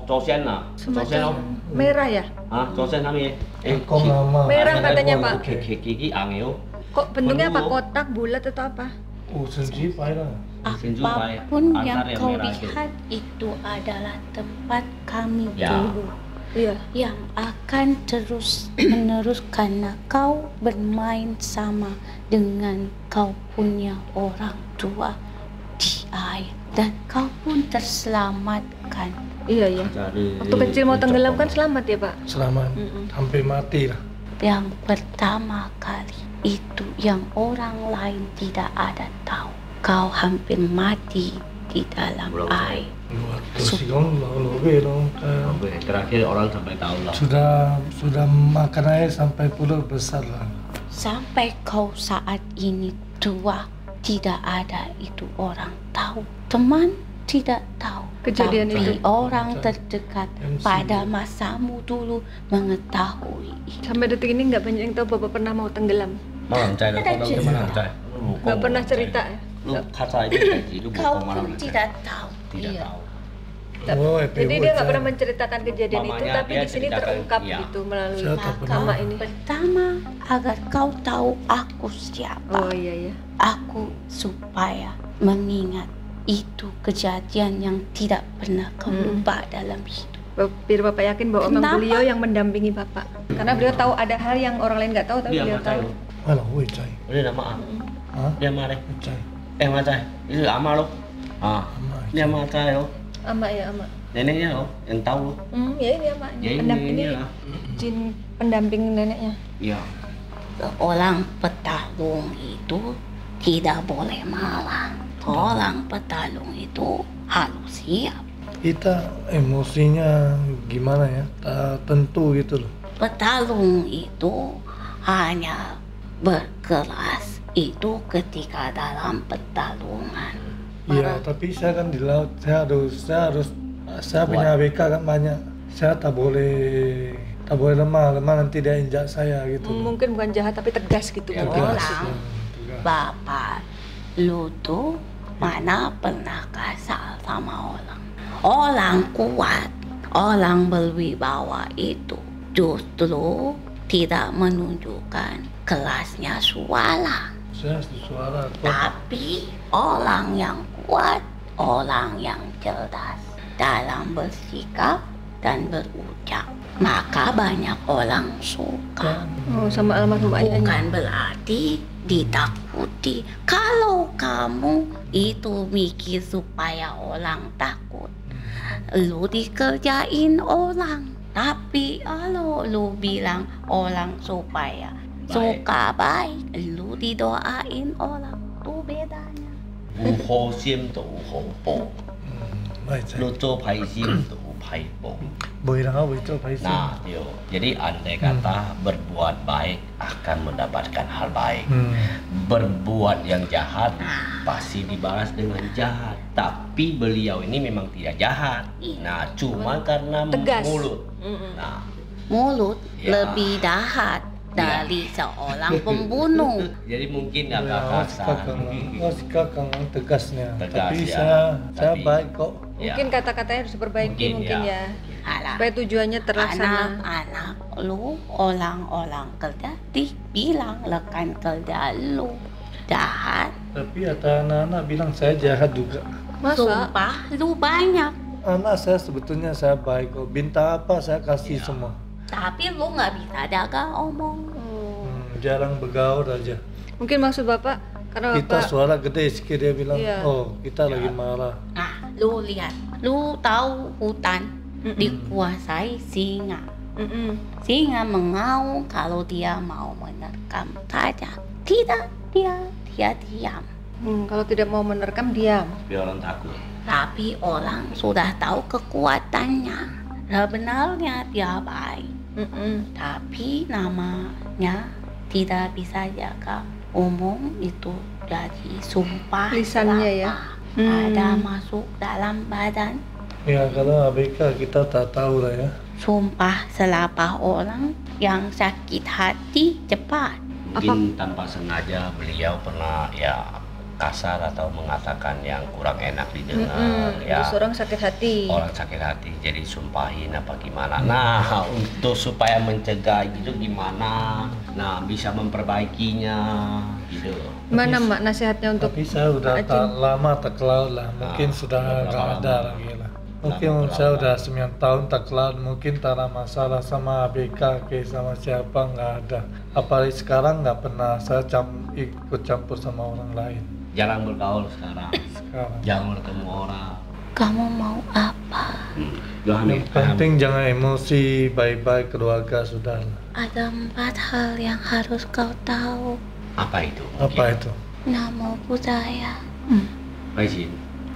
Chosen lah, chosen không? Merah ya? Hah, chosen kami? Kok lama? Merah katanya, Pak. Gigi angeo. Kok bentuknya apa? Bentuk. Kotak, bulat atau apa? Senji lah. Apapun Antar yang yang kau merah itu. lihat itu adalah tempat kami Ya. dulu Iya. yang akan terus menerus karena kau bermain sama dengan kau punya orang tua di air dan kau pun terselamatkan. Iya, iya. Waktu kecil mau tenggelam kan selamat ya, Pak? Selamat sampai mati lah. Yang pertama kali itu yang orang lain tidak ada tahu. kau hampir mati di dalam Berapa? air. Waktu sigong lebih dong. Terakhir orang sampai tahu lah. Sudah makan air sampai pulau besar lah. Sampai kau saat ini tua, tidak ada itu orang tahu. Teman tidak tahu. Kejadian tapi itu. orang terdekat MC. pada masamu dulu mengetahui. Sampai detik ini nggak banyak yang tahu Bapak pernah mau tenggelam. Malam cai dah kau tahu mana cai? Nggak pernah cerita ya. Lu kata itu gaji lu Kau bukan malam pun Cai. tidak tahu. Tidak Iya. tahu. Oh, Jadi dia nggak pernah menceritakan kejadian itu, Mamanya tapi dia di sini ceritakan, terungkap iya. gitu melalui Saya tak pernah. Mama ini. Pertama, agar kau tahu aku siapa. Oh iya ya. Aku supaya mengingat itu kejadian yang tidak pernah kau lupa dalam hidup. Biar Bapak yakin bahwa memang Kenapa? beliau yang mendampingi Bapak. Karena beliau tahu ada hal yang orang lain nggak tahu, tapi Dia beliau sama cai. tahu. Alah, woi cai. Dia nama ah. Hah? Dia mana? Cai. Mana cai? Itu ama lo. Ah. Ama. Dia mana cai lo? Ama ya ama. Neneknya lo yang tahu lo. Ya ini ama. Ya ini Pendamping ini lah. jin pendamping neneknya. Iya. Orang petalung itu tidak boleh malang. Orang petalung itu harus siap. Kita emosinya gimana ya? Tak tentu gitu loh. Petalung itu hanya berkelas itu ketika dalam petalungan. Iya, tapi saya kan di laut, saya punya ABK kan banyak. Saya tak boleh lemah nanti dia injak saya gitu. Mungkin bukan jahat tapi tegas gitu. Ya, Bapak. Orang Tegas. bapak lu tuh mana pernah kasar sama orang. Orang kuat, orang berwibawa itu justru tidak menunjukkan kelasnya suara. Saya suara kok. Tapi orang yang kuat, orang yang cerdas dalam bersikap dan berucap, maka banyak orang suka. Oh, sama almarhum ayahnya. Bukan berarti ditakuti. Kalau kamu itu mikir supaya orang takut, lu dikerjain orang. Tapi kalau lu bilang orang supaya suka baik, lu didoain orang. Itu bedanya. 有好心就有好報， Baik, cai. 你做歹心就有歹報。 Boleh lah, boleh coba isi. Nah, yo. Jadi andai kata berbuat baik akan mendapatkan hal baik. Berbuat yang jahat pasti dibalas dengan jahat. Tapi beliau ini memang tidak jahat. Nah, cuma karena Tegas. mulut. Nah, Mulut Ya. lebih jahat dari seorang pembunuh. jadi mungkin Ya, agak kasar. kakang tegasnya. Tegas, Tapi ya. saya Tapi- baik kok. Ya. Mungkin kata-katanya harus diperbaiki mungkin ya. Alah, Supaya tujuannya terlaksana. anak-anak lu, orang-orang kerja dibilang rekan kerja lu jahat. Tapi ada anak-anak bilang saya jahat juga. Masa? Sumpah lu banyak. Anak saya sebetulnya saya baik kok. Minta apa saya kasih semua. Tapi lu nggak bisa jaga omong. Jarang bergaul aja. Mungkin maksud Bapak karena Kita Bapak suara gede sedikit dia bilang, Iya. oh kita lagi marah. Nah, lu lihat, lu tahu hutan dikuasai singa. Singa mengaum kalau dia mau menerkam saja. Tidak, dia diam. kalau tidak mau menerkam diam. Biar orang takut. Tapi orang sudah tahu kekuatannya. Sebenarnya dia baik. Tapi namanya tidak bisa jaga umum itu jadi sumpah Lisannya ya? selapah. Ada masuk dalam badan. Ya kalau ABK kita tak tahu lah ya. Sumpah selapah orang yang sakit hati cepat. Mungkin tanpa sengaja beliau pernah ya kasar atau mengatakan yang kurang enak didengar ya. Terus orang sakit hati. Orang sakit hati jadi sumpahin apa gimana. Nah, untuk supaya mencegah itu gimana? Nah, bisa memperbaikinya gitu. Mana Mak nasihatnya untuk Tapi saya udah Pak tak Acing? lama tak ke laut lah. Mungkin Ah, sudah berapa nggak lama? ada lagi lah. Mungkin Berapa saya lama? udah 9 tahun tak ke laut. Mungkin tak ada masalah sama ABK ke sama siapa nggak ada. Apalagi sekarang nggak pernah saya ikut campur sama orang lain. Jarang bergaul sekarang. Sekarang. Jarang bertemu orang. Kamu mau apa? Jangan Yang penting jangan emosi, baik-baik keluarga sudah lah. Ada 4 hal yang harus kau tahu. apa itu? Apa itu? Namo Buddhaya, Faizin.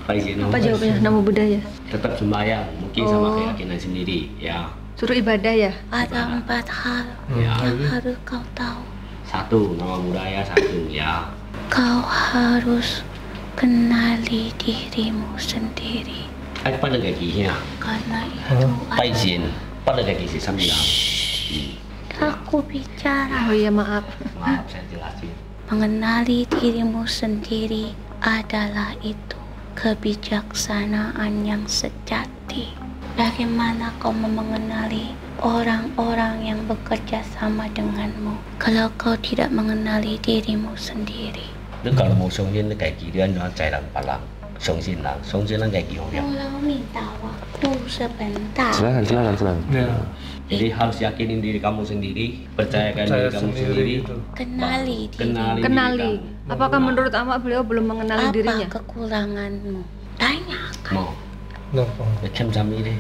Faizin. Apa jawabannya? Nama budaya. Tetap sembahyang, mungkin sama keyakinan sendiri, ya. Suruh ibadah ya? Ada 4 hal Ya. yang harus kau tahu. 1, nama budaya 1, ya. Kau harus kenali dirimu sendiri. Pada gaginya. Karena itu Faizin. Pada gagi sih sambil. aku bicara. Oh iya maaf. Maaf, saya jelasin. Mengenali dirimu sendiri adalah itu kebijaksanaan yang sejati. Bagaimana kau mengenali orang-orang yang bekerja sama denganmu kalau kau tidak mengenali dirimu sendiri? Nếu kalau mau sống trên cái kỳ đơn nó chạy làm bà làm sống trên cái kỳ hồng Tolong minta waktu sebentar. Silakan. Ya. Jadi harus yakinin diri kamu sendiri, percayakan Percaya diri kamu sendiri sendiri, gitu. Kenali diri. kenali, Kenali. diri kamu. Apakah menurut Ama beliau belum mengenali Apa dirinya? kekuranganmu? Tanyakan. Mau, Gampang. xem chăm đi.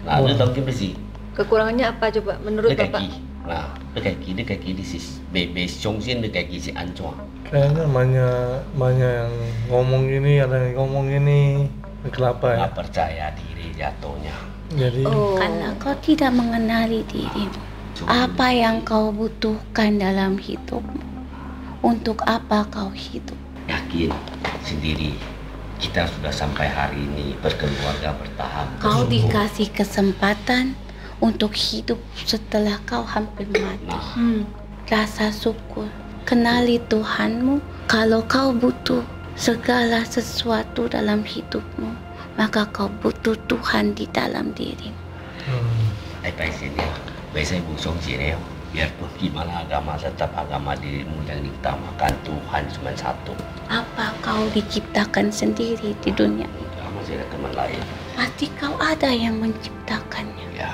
Nah, nó giống cái gì? Kekurangannya apa coba menurut Cái Bapak? kỳ. Nah, cái kỳ đi sih. Về sống trên cái kỳ sih ancuan. Kayaknya banyak yang ngomong ini, ada yang ngomong ini. Kenapa ya? Nggak percaya diri jatuhnya. Jadi Karena kau tidak mengenali dirimu. Apa yang kau butuhkan dalam hidupmu? Untuk apa kau hidup? Yakin sendiri. Kita sudah sampai hari ini berkeluarga bertahan. Kau dikasih kesempatan untuk hidup setelah kau hampir mati. Nah, Rasa syukur. Kenali Tuhanmu. Kalau kau butuh segala sesuatu dalam hidupmu, maka kau butuh Tuhan di dalam dirimu. Baik sini. Biasanya busung sini. Biarpun gimana agama, tetap agama dirimu yang diutamakan. Tuhan cuma satu. Apa kau diciptakan sendiri di dunia ini? Masih ada teman lain. Pasti kau ada yang menciptakannya. Ya.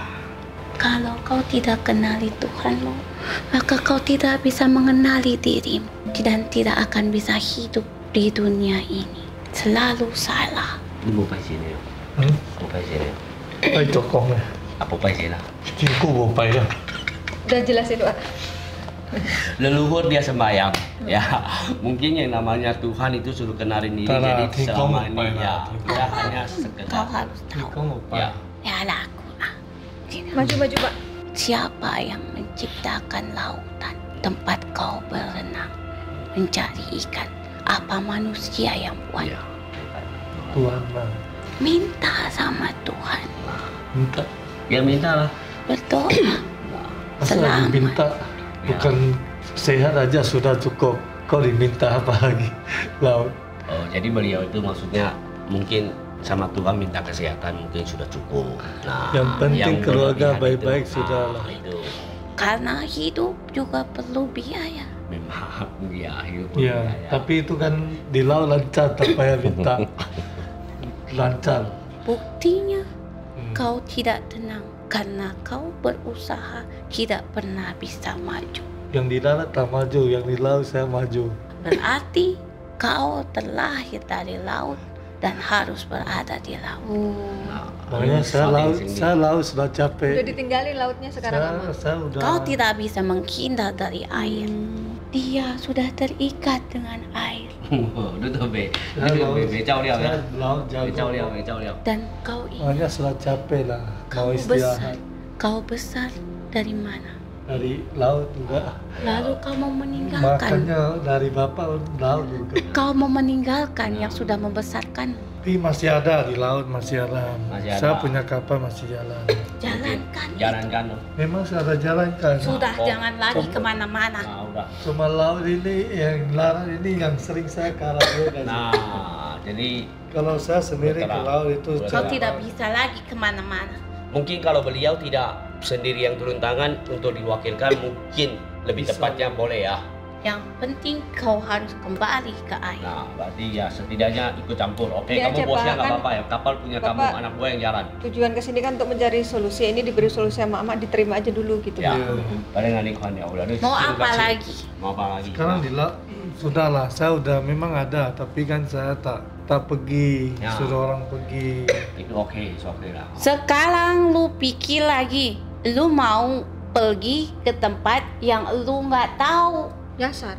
Kalau kau tidak kenali Tuhanmu, maka kau tidak bisa mengenali dirimu dan tidak akan bisa hidup di dunia ini. Selalu salah. Ini mau sini. Mau sini. ไปจกกองเลย Apa sini? กินกู้บ่ไปแล้ว Udah jelasin Pak. Leluhur dia sembahyang. Ya, mungkin yang namanya Tuhan itu suruh kenalin diri. Tanah, Jadi tingkong selama mau ini ya, pakai. kita hanya Kau sekedar. harus ที่ tahu. เขาบ่ไป Ya. Ya aku. Maju Pak. Siapa yang menciptakan lautan, tempat kau berenang, mencari ikan? Apa manusia yang buat? Ya. Tuhan mah Minta sama Tuhan. minta. Ya minta lah. Berdoa. Masa Selamat. diminta bukan sehat aja sudah cukup. Kau diminta apa lagi? Laut. Oh, jadi beliau itu maksudnya mungkin sama Tuhan minta kesehatan mungkin sudah cukup. Nah, Yang penting keluarga berlebihan baik-baik itu, sudah nah, lah. Itu Karena hidup juga perlu biaya. memang ya hidup. Ya, berbiaya. tapi itu kan di laut lancar tak payah minta. Lancar. Buktinya kau tidak tenang karena kau berusaha tidak pernah bisa maju. Yang di darat tak maju, yang di laut saya maju. Berarti kau terlahir dari laut dan harus berada di laut. Nah, Makanya saya saling laut, sendiri. saya laut sudah Udah capek. ditinggalin lautnya sekarang Ama. Saya udah. Kau tidak bisa menghindar dari air. Dia sudah terikat dengan air. Đối tượng về Saya laut, về trao liao saya ya. laut Về trao liao, jago. về trao liao. Dan kau ingin Makanya sudah capek lah, mau kau besar. istirahat. Kau besar dari mana? Dari laut juga. Lalu kau mau meninggalkan. Makanya dari bapak laut juga. Kau mau meninggalkan yang sudah membesarkan. Tapi masih ada di laut, masih ada. Masih ada. Saya punya kapal masih jalan. Jalankan. Jalankan. Memang saya ada jalan kan. Sudah Oh. jangan lagi kemana-mana. Nah, udah. Cuma laut ini yang larang ini yang sering saya kalah. Nah, jadi Kalau saya sendiri ke Berterang. laut itu Berterang. Kau cara- tidak bisa lagi kemana-mana. mungkin kalau beliau tidak sendiri yang turun tangan untuk diwakilkan mungkin lebih Bisa. tepatnya boleh ya. Yang penting kau harus kembali ke air. Nah, berarti ya setidaknya ikut campur. Oke, Iya, kamu aja, bosnya Pak. nggak Kan apa-apa ya. Kapal punya kamu, Bapak- anak buah yang jalan. Tujuan kesini kan untuk mencari solusi. Ini diberi solusi sama Ama, diterima aja dulu gitu. Ya, Iya. paling anikon ya udah. Mau apa lagi? Mau apa lagi? Sekarang di laut sudahlah, saya udah memang ada, tapi kan saya tak pergi, Ya. suruh orang pergi. Itu oke lah. Sekarang lu pikir lagi. Lu mau pergi ke tempat yang lu nggak tahu. Nyasar.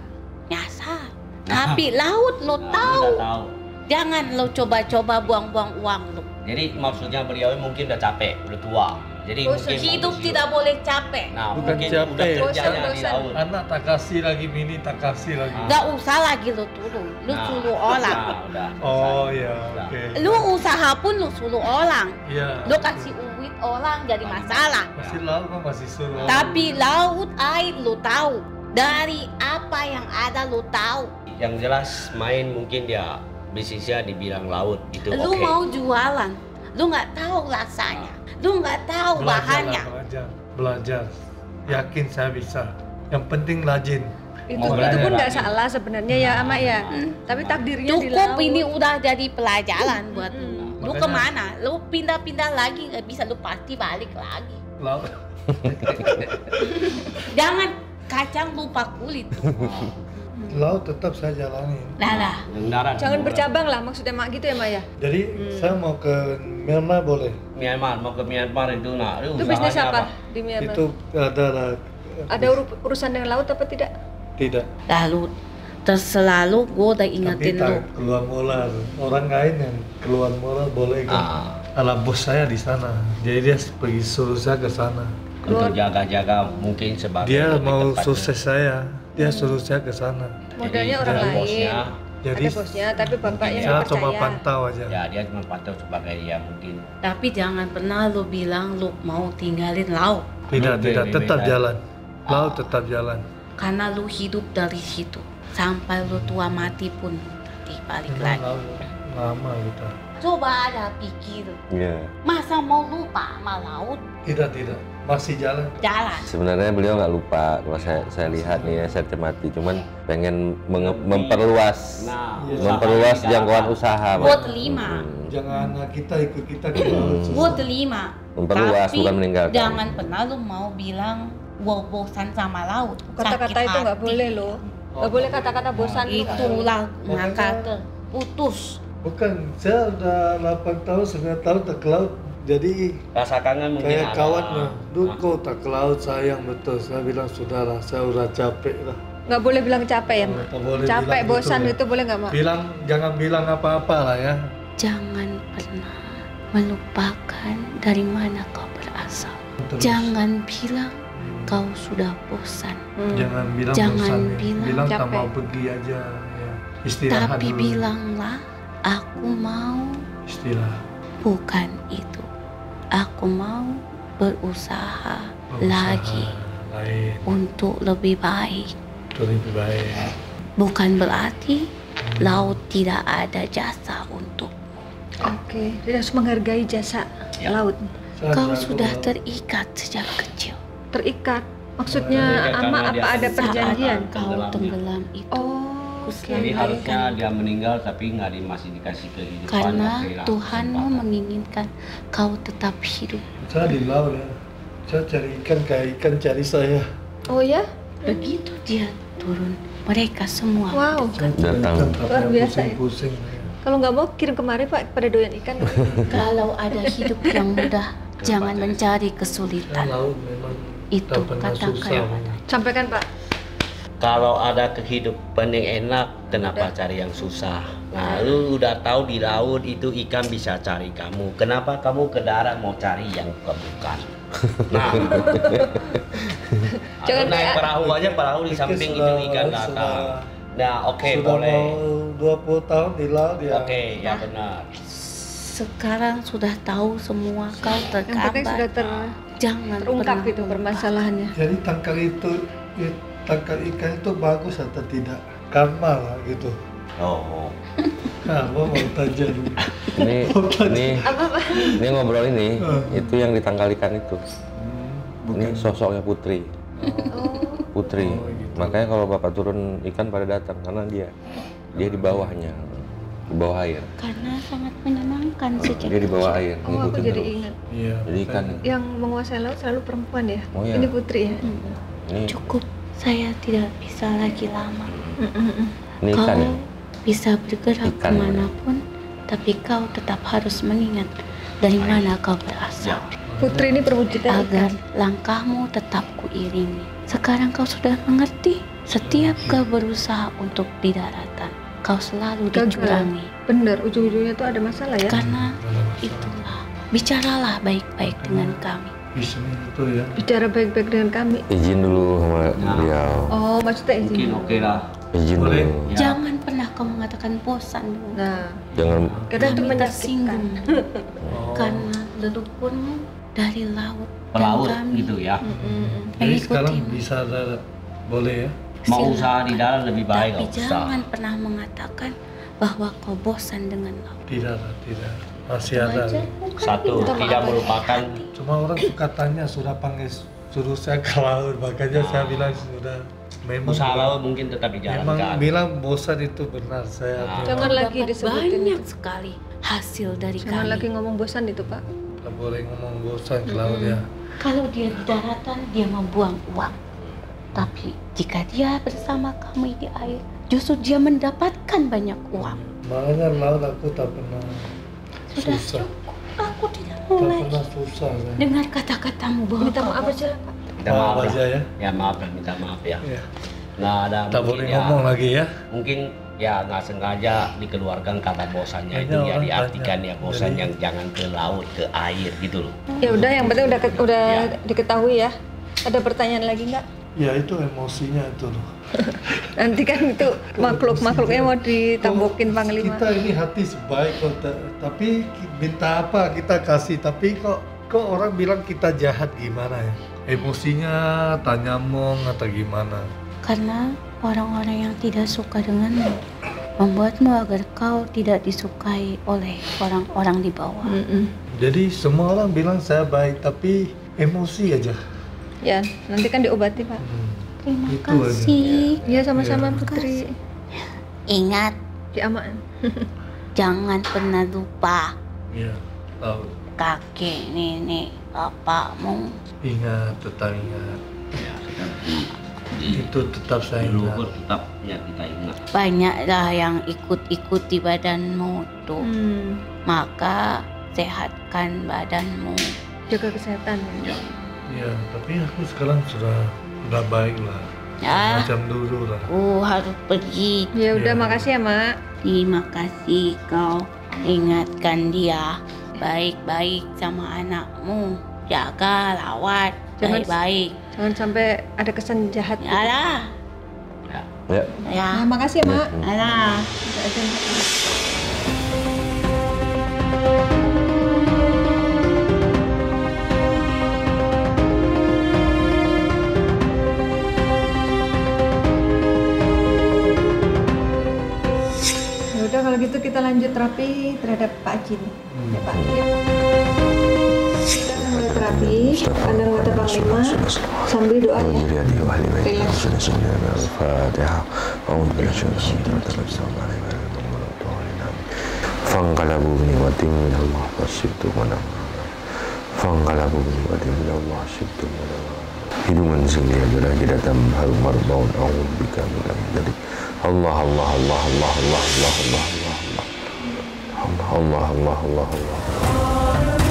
Nyasar. Tapi laut lu Nah, tahu. udah tahu. Jangan lo coba-coba buang-buang uang lo. Jadi maksudnya beliau mungkin udah capek, udah tua. Jadi Bosan. mungkin Hidup mau tidak boleh capek. Nah, Bukan mungkin capek. udah kerjanya di Bosan. laut. Anak tak kasih lagi, mini tak kasih lagi. Gak usah lagi lo turun. Lo suruh orang. Nah, udah. Oh ya, Udah. oke. Lu usaha pun lu suruh orang. Iya. Lu kasih duit orang jadi masalah. Masih laut kan masih suruh. Tapi laut air lu tahu. Dari apa yang ada lu tahu. Yang jelas main mungkin dia bisnisnya dibilang laut itu Lu oke. mau jualan. Lu nggak tahu rasanya. Lu nggak tahu bahannya. Belajar. Yakin saya bisa. Yang penting rajin. Itu Mau pun belajar nggak lagi. salah sebenarnya ya Ama ya. Tapi takdirnya di Cukup laut. ini udah jadi pelajaran buat lu. Lu Makanya- kemana? Lu pindah-pindah lagi nggak bisa, lu pasti balik lagi. Laut. Jangan kacang lupa kulit. Laut tetap saya jalani. Nah, Yang darat. Jangan bercabang lah maksudnya Mak gitu ya Mak ya. Jadi saya mau ke Myanmar boleh. Myanmar, mau ke Myanmar itu nah. Itu bisnis apa di Myanmar? Itu ada Ada urusan dengan laut apa tidak? tidak. lalu terselalu gue udah Tapi ingetin lu. tak keluar molar. Orang lain yang keluar molar boleh kan. Ala bos saya di sana. Jadi dia pergi suruh saya ke sana. Untuk jaga-jaga mungkin sebagai Dia lebih mau tepatnya. sukses saya. Dia suruh saya ke sana. Modalnya Jadi, orang ada lain. bosnya, Jadi Ada bosnya tapi bapaknya saya nggak cuma percaya. pantau aja. ya dia cuma pantau sebagai ya mungkin Tapi jangan pernah lu bilang lu mau tinggalin laut. Tidak, Lebih- tidak. lebih Tetap baik. jalan. Laut tetap jalan. Karena lu hidup dari situ. Sampai lu tua mati pun nanti balik Memang lagi. laut lama kita. Coba ada pikir. Iya. Masa mau lupa sama laut? Tidak, tidak. Masih jalan. Jalan. Sebenarnya beliau nggak lupa kalau saya lihat nih ya, saya cermati, cuman pengen memperluas nah memperluas jangkauan usaha. Gua Pak. terima. Jangan anak kita ikut kita ke laut. Gue terima. Memperluas, Tapi bukan meninggalkan. jangan pernah lu mau bilang gua bosan sama laut. Kata-kata Sakit itu nggak hati. boleh loh. Nggak boleh kata-kata bosan itu. Itulah Makanya- maka putus. Bukan, saya udah 8 tahun, 9 tahun tak ke laut. Jadi rasa kangen mungkin kayak ada. kawannya, Duh kok tak ke laut sayang betul. Saya bilang sudahlah, saya udah capek lah. Nggak boleh bilang capek ya Mak. Tak boleh Capek bilang bosan gitu ya. itu boleh nggak Mak? Bilang, jangan bilang apa-apa lah ya. Jangan pernah melupakan dari mana kau berasal. Terus. Jangan bilang kau sudah bosan. Jangan bilang Jangan bosan ya. bilang Bilang tak capek. mau pergi aja ya. Istirahat Tapi dulu. bilanglah aku mau, Istirahat. bukan itu. Aku mau berusaha Usaha lagi lain untuk lebih baik. itu lebih baik. Bukan berarti laut tidak ada jasa untuk. Oke, dia harus menghargai jasa Ya. laut. Saya Kau jago sudah laut. terikat sejak kecil. Terikat. Maksudnya Terikat Ama karena dia apa ada akan perjanjian? saat- Kau Tenggelamnya. tenggelam itu. Oh, Jadi Oke. harusnya dia meninggal tapi masih dikasih kehidupan. Karena kehilangan Tuhanmu kesempatan. menginginkan kau tetap hidup. Saya di laut ya. Saya cari ikan kayak ikan cari saya. oh ya? Begitu dia turun, mereka semua Wow. Saya cari Datang. ikan tak Luar pernah biasa ya. pusing-pusing. Kalau nggak mau kirim kemari Pak pada doyan ikan. Kalau ada hidup yang mudah, jangan mencari Saya kesulitan. laut memang Itu tak pernah katakan. susah. Sampaikan Pak. Kalau ada kehidupan yang enak, kenapa cari yang susah? Nah, lu udah tahu di laut itu ikan bisa cari kamu. Kenapa kamu ke darat mau cari yang bukan? Nah, Jangan atau naik kayak- perahu aja, perahu di Pikir samping itu sudah- ikan sudah- datang. Nah, oke Sudah boleh. mau 20 tahun di laut ya. Oke, ya benar. Sekarang sudah tahu semua kau Yang penting sudah tergambar. Jangan terungkap pernah itu permasalahannya. Jadi tangkal itu, tangkal ikan itu bagus atau tidak? Karma lah gitu. Oh, Nah, mau tanya dulu. Ini ngobrol ini, itu yang ditangkal ikan itu. Ini sosoknya Putri. Putri. Oh, gitu. Makanya kalau bapak turun ikan pada datang karena dia di bawahnya, di bawah air. Karena sangat menyenangkan sejak Dia di bawah air, Oh, aku ngikutin jadi terus. ingat. Iya. Jadi ikan Yang menguasai laut selalu perempuan ya. Oh, iya. Ini Putri ya. ini cukup. Saya tidak bisa lagi lama. ini ikan ya. Kau bisa bergerak Ikan. kemanapun, tapi kau tetap harus mengingat dari mana kau berasal. Putri ini perwujudan Agar ikan. langkahmu tetap kuiringi. Sekarang kau sudah mengerti. Setiap kau berusaha untuk di daratan, kau selalu Gagal. dicurangi. Bener, ujung-ujungnya tuh ada masalah ya. Karena itulah, bicaralah baik-baik dengan kami. Bisnis itu ya. Bicara baik-baik dengan kami. Izin dulu sama beliau. Oh, maksudnya Mungkin izin. oke lah. Izin Boleh. dulu. Ya. Jangan pernah kau mengatakan bosan. Nah, Jangan karena itu Kami menyakitkan. tersinggung karena leluhurmu dari laut Pelaut dan kami gitu ya. Jadi sekarang mengikutimu. bisa boleh ya. Mau Silakan. usaha di dalam lebih baik Tapi nggak usah. jangan pernah mengatakan bahwa kau bosan dengan laut. Tidak. Masih Itu ada. aja. Satu, Minta tidak maaf merupakan Cuma orang suka tanya sudah panggil suruh saya ke laut, makanya saya bilang sudah. Memang usaha laut mungkin tetap memang dijalankan. bilang bosan itu benar saya. Nah. Jangan Kau lagi dapat disebutin banyak itu. sekali hasil dari Jangan kami. lagi ngomong bosan itu, Pak. Tidak boleh ngomong bosan ke laut ya. Kalau dia di daratan, dia membuang uang. Tapi jika dia bersama kami di air, justru dia mendapatkan banyak uang. Makanya laut aku tak pernah Sudah susah. cukup, aku tidak Tak mau lagi pernah susah saya. dengar kata-katamu bahwa Minta kau maaf bosan. aja lah, Pak. Minta maaf aja lah. ya. Ya maaf lah, minta maaf ya. Ya. Nggak ada Tak mungkin boleh ya. ngomong lagi ya. Mungkin ya nggak sengaja dikeluarkan kata bosannya itu Kayaknya ya orang diartikan tanya. ya bosan Jadi- yang jangan ke laut, ke air gitu loh. Ya udah, yang penting udah Ya. diketahui ya. Ada pertanyaan lagi nggak? Ya itu emosinya itu loh. Nanti kan itu makhluk-makhluknya mau ditambokin Panglima. Kita ini hati sebaik kok, tapi minta apa kita kasih, tapi kok orang bilang kita jahat gimana ya? Emosinya tanyamong atau gimana? Karena orang-orang yang tidak suka denganmu membuatmu agar kau tidak disukai oleh orang-orang di bawah. Jadi semua orang bilang saya baik, tapi emosi aja. Ya, nanti kan diobati, Pak. Terima Itu aja. kasih. Ya, sama-sama Ya. Putri. Ingat, Diaman. jangan pernah lupa Iya, tahu. kakek, nenek, bapakmu. Ingat, tetap ingat. Ya, tetap Itu tetap saya ingat. leluhur tetap ya kita ingat. Banyaklah yang ikut-ikuti badanmu tuh. Maka sehatkan badanmu. Jaga kesehatan. Ya. Iya, tapi aku sekarang sudah baik lah. Ya, Macam dulu lah. aku harus pergi. Ya udah, Ya. makasih ya, Mak. Terima kasih kau ingatkan dia baik-baik sama anakmu. Jaga, rawat, Jangan- baik-baik. Jangan sampai ada kesan jahat. Yalah, Ya. ya. ya. Nah, makasih ya, Mak. Alah. Ya udah, kalau gitu kita lanjut terapi terhadap Pak Jin. Ya, Pak. Ya. Kita akan mulai terapi. Pandang mata Panglima sambil doa ya. Fangkalabu binikmatin min Allah wasyibtu mana Fangkalabu binikmatin min Allah wasyibtu mana Hidungan sini adalah jidatan harum marbaun a'udzu bika minal jadi Allah Allah Allah Allah Allah Allah Allah Allah Allah Allah Allah Allah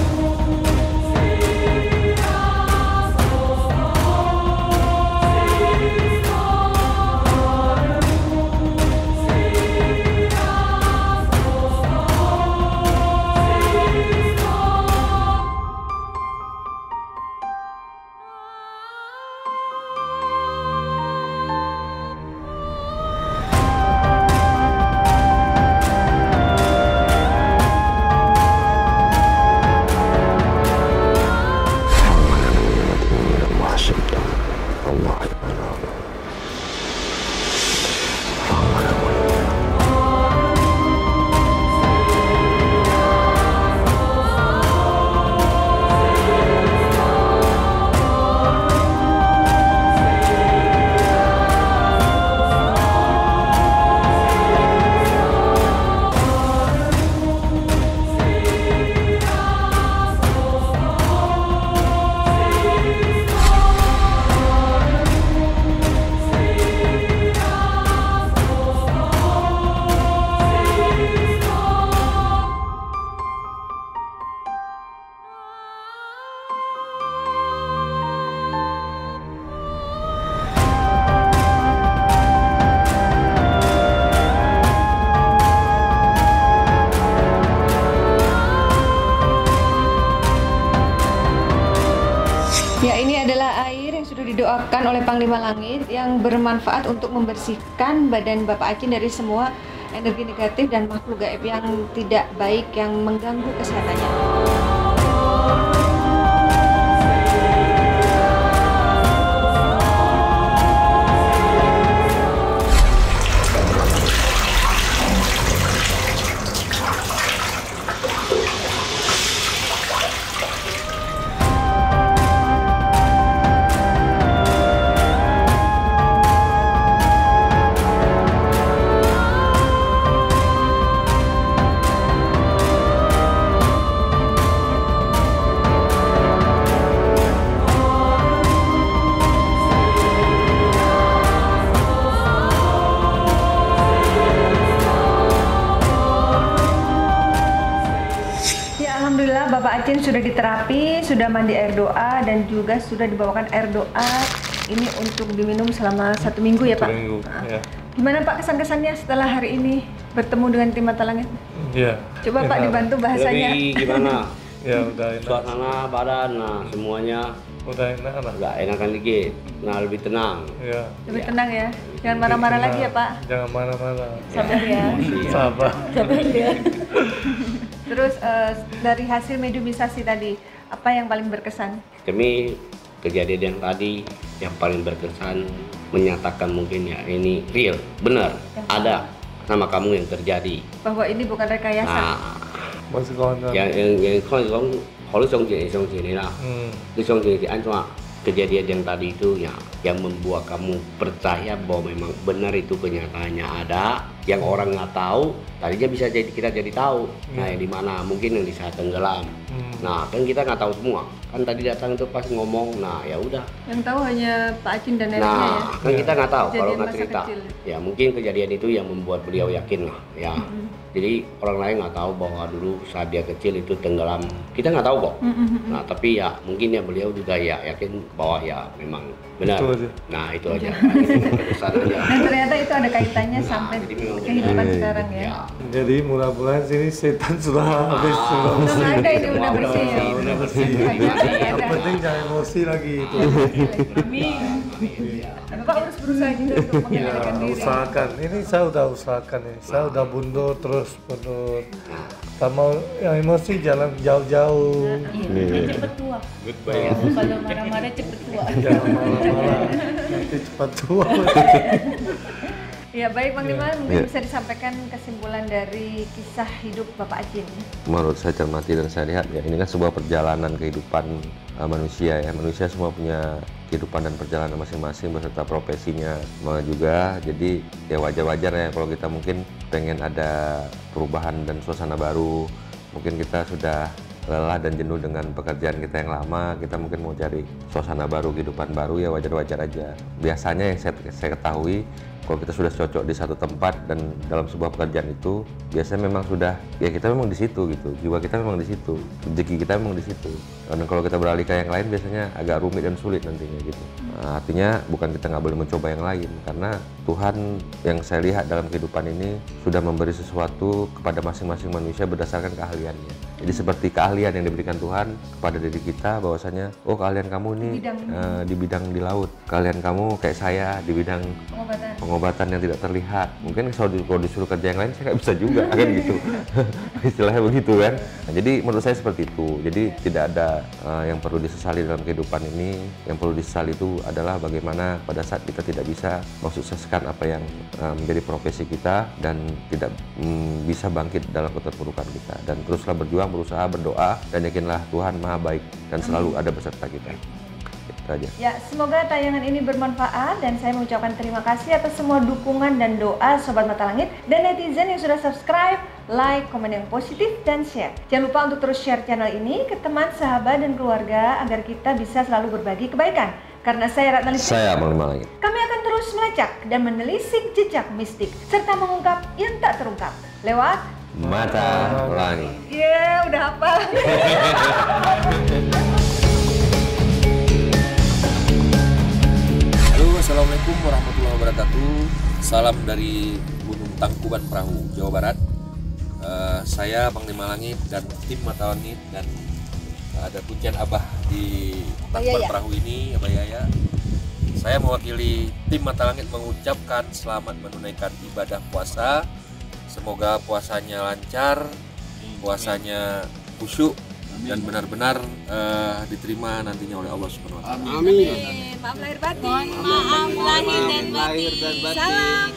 Ya, ini adalah air yang sudah didoakan oleh Panglima Langit yang bermanfaat untuk membersihkan badan Bapak Acin dari semua energi negatif dan makhluk gaib yang tidak baik yang mengganggu kesehatannya. Alhamdulillah Bapak Acin sudah diterapi, sudah mandi air doa dan juga sudah dibawakan air doa ini untuk diminum selama 1 minggu ya Pak? 1 minggu, ya. Gimana Pak kesan-kesannya setelah hari ini bertemu dengan tim Mata Langit? Iya. Coba Pak dibantu bahasanya. Lebih gimana? Ya udah enak. Suasana, badan, nah semuanya Udah enak lah. udah enakan dikit. Nah lebih tenang. Ya. Lebih tenang ya, jangan marah-marah lagi ya Pak. Jangan marah-marah. Sabar ya. Sabar. Sabar ya. Terus dari hasil mediumisasi tadi, apa yang paling berkesan? Demi kejadian yang tadi yang paling berkesan menyatakan mungkin ya ini real, benar, ada sama kamu yang terjadi. Bahwa ini bukan rekayasa. Nah, Masih kawan-kawan. yang kalau harus ini lah. Kejadian yang tadi itu ya yang membuat kamu percaya bahwa memang benar itu kenyataannya ada, yang orang nggak tahu tadinya bisa jadi kita jadi tahu. Nah yang di mana mungkin yang di saat tenggelam. Nah kan kita nggak tahu semua, kan tadi datang itu pas ngomong, nah ya udah. Yang tahu hanya Pak Acin dan neneknya ya. Nah kan kita nggak tahu kalau Kejadian nggak masa cerita. kecil. Ya mungkin kejadian itu yang membuat beliau yakin lah ya. Jadi orang lain nggak tahu bahwa dulu saat dia kecil itu tenggelam, kita nggak tahu kok. Nah tapi ya mungkin ya beliau juga ya yakin bahwa ya memang benar. Itu aja. Nah itu aja. Itu kesan aja. Dan ternyata itu ada kaitannya sampai jadi memang kehidupan benar. sekarang ya. Ya. Jadi mudah-mudahan sini setan sudah habis. Sudah Belum ada ini udah bersih ya. Udah bersih. Yang penting jangan emosi lagi itu. Bapak harus berusaha juga untuk Ya, mengendalikan diri. usahakan. Ini saya udah usahakan ya. Saya udah mundur terus mundur. Tak mau yang emosi jalan jauh-jauh. Iya, cepet tua. Kalau marah-marah cepet tua. Jangan marah-marah. Nanti cepat tua. Ya baik Panglima, mungkin Ya. bisa disampaikan kesimpulan dari kisah hidup Bapak Acin. Menurut saya cermati dan saya lihat ya ini kan sebuah perjalanan kehidupan manusia ya. Manusia semua punya kehidupan dan perjalanan masing-masing beserta profesinya semua juga. Jadi ya wajar-wajar ya kalau kita mungkin pengen ada perubahan dan suasana baru. Mungkin kita sudah lelah dan jenuh dengan pekerjaan kita yang lama, kita mungkin mau cari suasana baru, kehidupan baru, ya wajar-wajar aja. Biasanya yang saya ketahui kalau kita sudah cocok di satu tempat dan dalam sebuah pekerjaan itu biasanya memang sudah ya kita memang di situ gitu, jiwa kita memang di situ, rezeki kita memang di situ. Dan kalau kita beralih ke yang lain biasanya agak rumit dan sulit nantinya gitu. Nah, artinya bukan kita nggak boleh mencoba yang lain, karena Tuhan yang saya lihat dalam kehidupan ini sudah memberi sesuatu kepada masing-masing manusia berdasarkan keahliannya. Jadi seperti keahlian yang diberikan Tuhan kepada diri kita, bahwasanya oh keahlian kamu ini di bidang di laut, keahlian kamu kayak saya di bidang pengobatan yang tidak terlihat. Mungkin kalau disuruh kerja yang lain saya nggak bisa juga kan gitu. Istilahnya begitu kan. Nah, jadi menurut saya seperti itu. Jadi tidak ada yang perlu disesali dalam kehidupan ini. Yang perlu disesali itu adalah bagaimana pada saat kita tidak bisa mensukseskan apa yang menjadi profesi kita dan tidak bisa bangkit dalam keterpurukan kita. Dan teruslah berjuang, berusaha, berdoa, dan yakinlah Tuhan Maha Baik dan selalu ada beserta kita. Itu aja. Ya, semoga tayangan ini bermanfaat dan saya mengucapkan terima kasih atas semua dukungan dan doa Sobat Mata Langit dan netizen yang sudah subscribe, like, komen yang positif, dan share. Jangan lupa untuk terus share channel ini ke teman, sahabat, dan keluarga agar kita bisa selalu berbagi kebaikan. Karena saya Ratna Listrik, Saya Panglima Langit. kami akan terus melacak dan menelisik jejak mistik serta mengungkap yang tak terungkap lewat Mata Langit. ya udah hafal. Halo, assalamualaikum warahmatullahi wabarakatuh. Salam dari Gunung Tangkuban Perahu, Jawa Barat. Saya Panglima Langit dan tim Mata Langit dan ada Kuncian Abah di Tangkuban Perahu ini, Abah Yaya. Saya mewakili tim Mata Langit mengucapkan selamat menunaikan ibadah puasa. Semoga puasanya lancar, puasanya khusyuk dan benar-benar diterima nantinya oleh Allah Subhanahu wa taala. Amin. Maaf lahir batin. Maaf lahir dan batin. Salam.